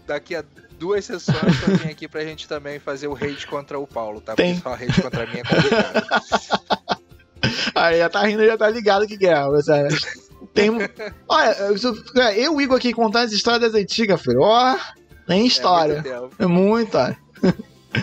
daqui a 2 sessões pra vir aqui pra gente também fazer o raid contra o Paulo, tá? Porque só raid contra mim é complicado. Aí já tá rindo, já tá ligado que é, sabe? Olha, eu e o Igor aqui contando as histórias das antigas, filho. Tem história. É muita.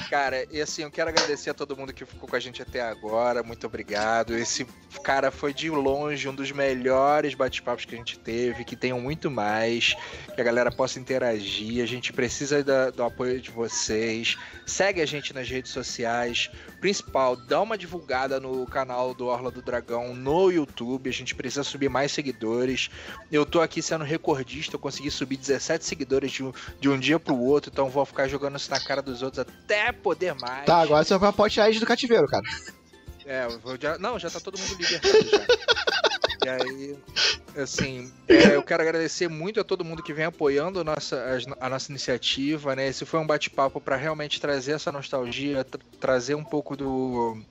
Cara, e assim, eu quero agradecer a todo mundo que ficou com a gente até agora. Muito obrigado. Esse cara foi de longe um dos melhores bate-papos que a gente teve. Que tenham muito mais. Que a galera possa interagir. A gente precisa do apoio de vocês. Segue a gente nas redes sociais. Principal, dá uma divulgada no canal do Orla do Dragão no YouTube. A gente precisa subir mais seguidores. Eu tô aqui sendo recordista. Eu consegui subir 17 seguidores de um dia pro outro. Então vou ficar jogando isso na cara dos outros até poder mais. Tá, agora você vai pra Potread do cativeiro, cara. Já tá todo mundo libertado já. E aí, assim, eu quero agradecer muito a todo mundo que vem apoiando a nossa iniciativa, né? Esse foi um bate-papo para realmente trazer essa nostalgia, trazer um pouco do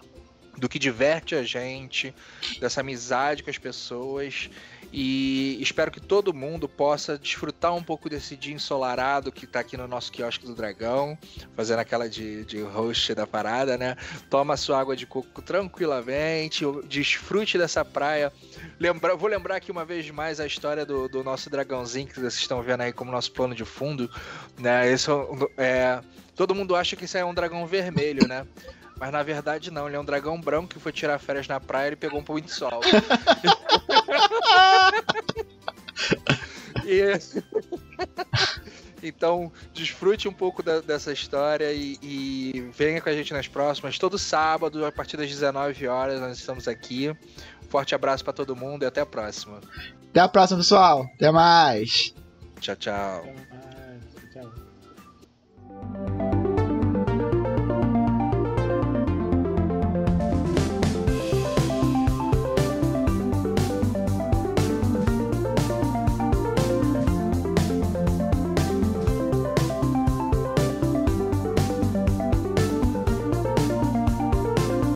que diverte a gente, dessa amizade com as pessoas. E espero que todo mundo possa desfrutar um pouco desse dia ensolarado que tá aqui no nosso quiosque do Dragão, fazendo aquela de host da parada, né? Toma sua água de coco tranquilamente, desfrute dessa praia. Vou lembrar aqui uma vez mais a história do nosso dragãozinho que vocês estão vendo aí como nosso plano de fundo, né? Todo mundo acha que isso é um dragão vermelho, né? Mas na verdade não, ele é um dragão branco que foi tirar férias na praia e ele pegou um pouco de sol. Então, desfrute um pouco dessa história e venha com a gente nas próximas. Todo sábado, a partir das 19 horas, nós estamos aqui. Forte abraço pra todo mundo e até a próxima. Até a próxima, pessoal. Até mais. Tchau, tchau.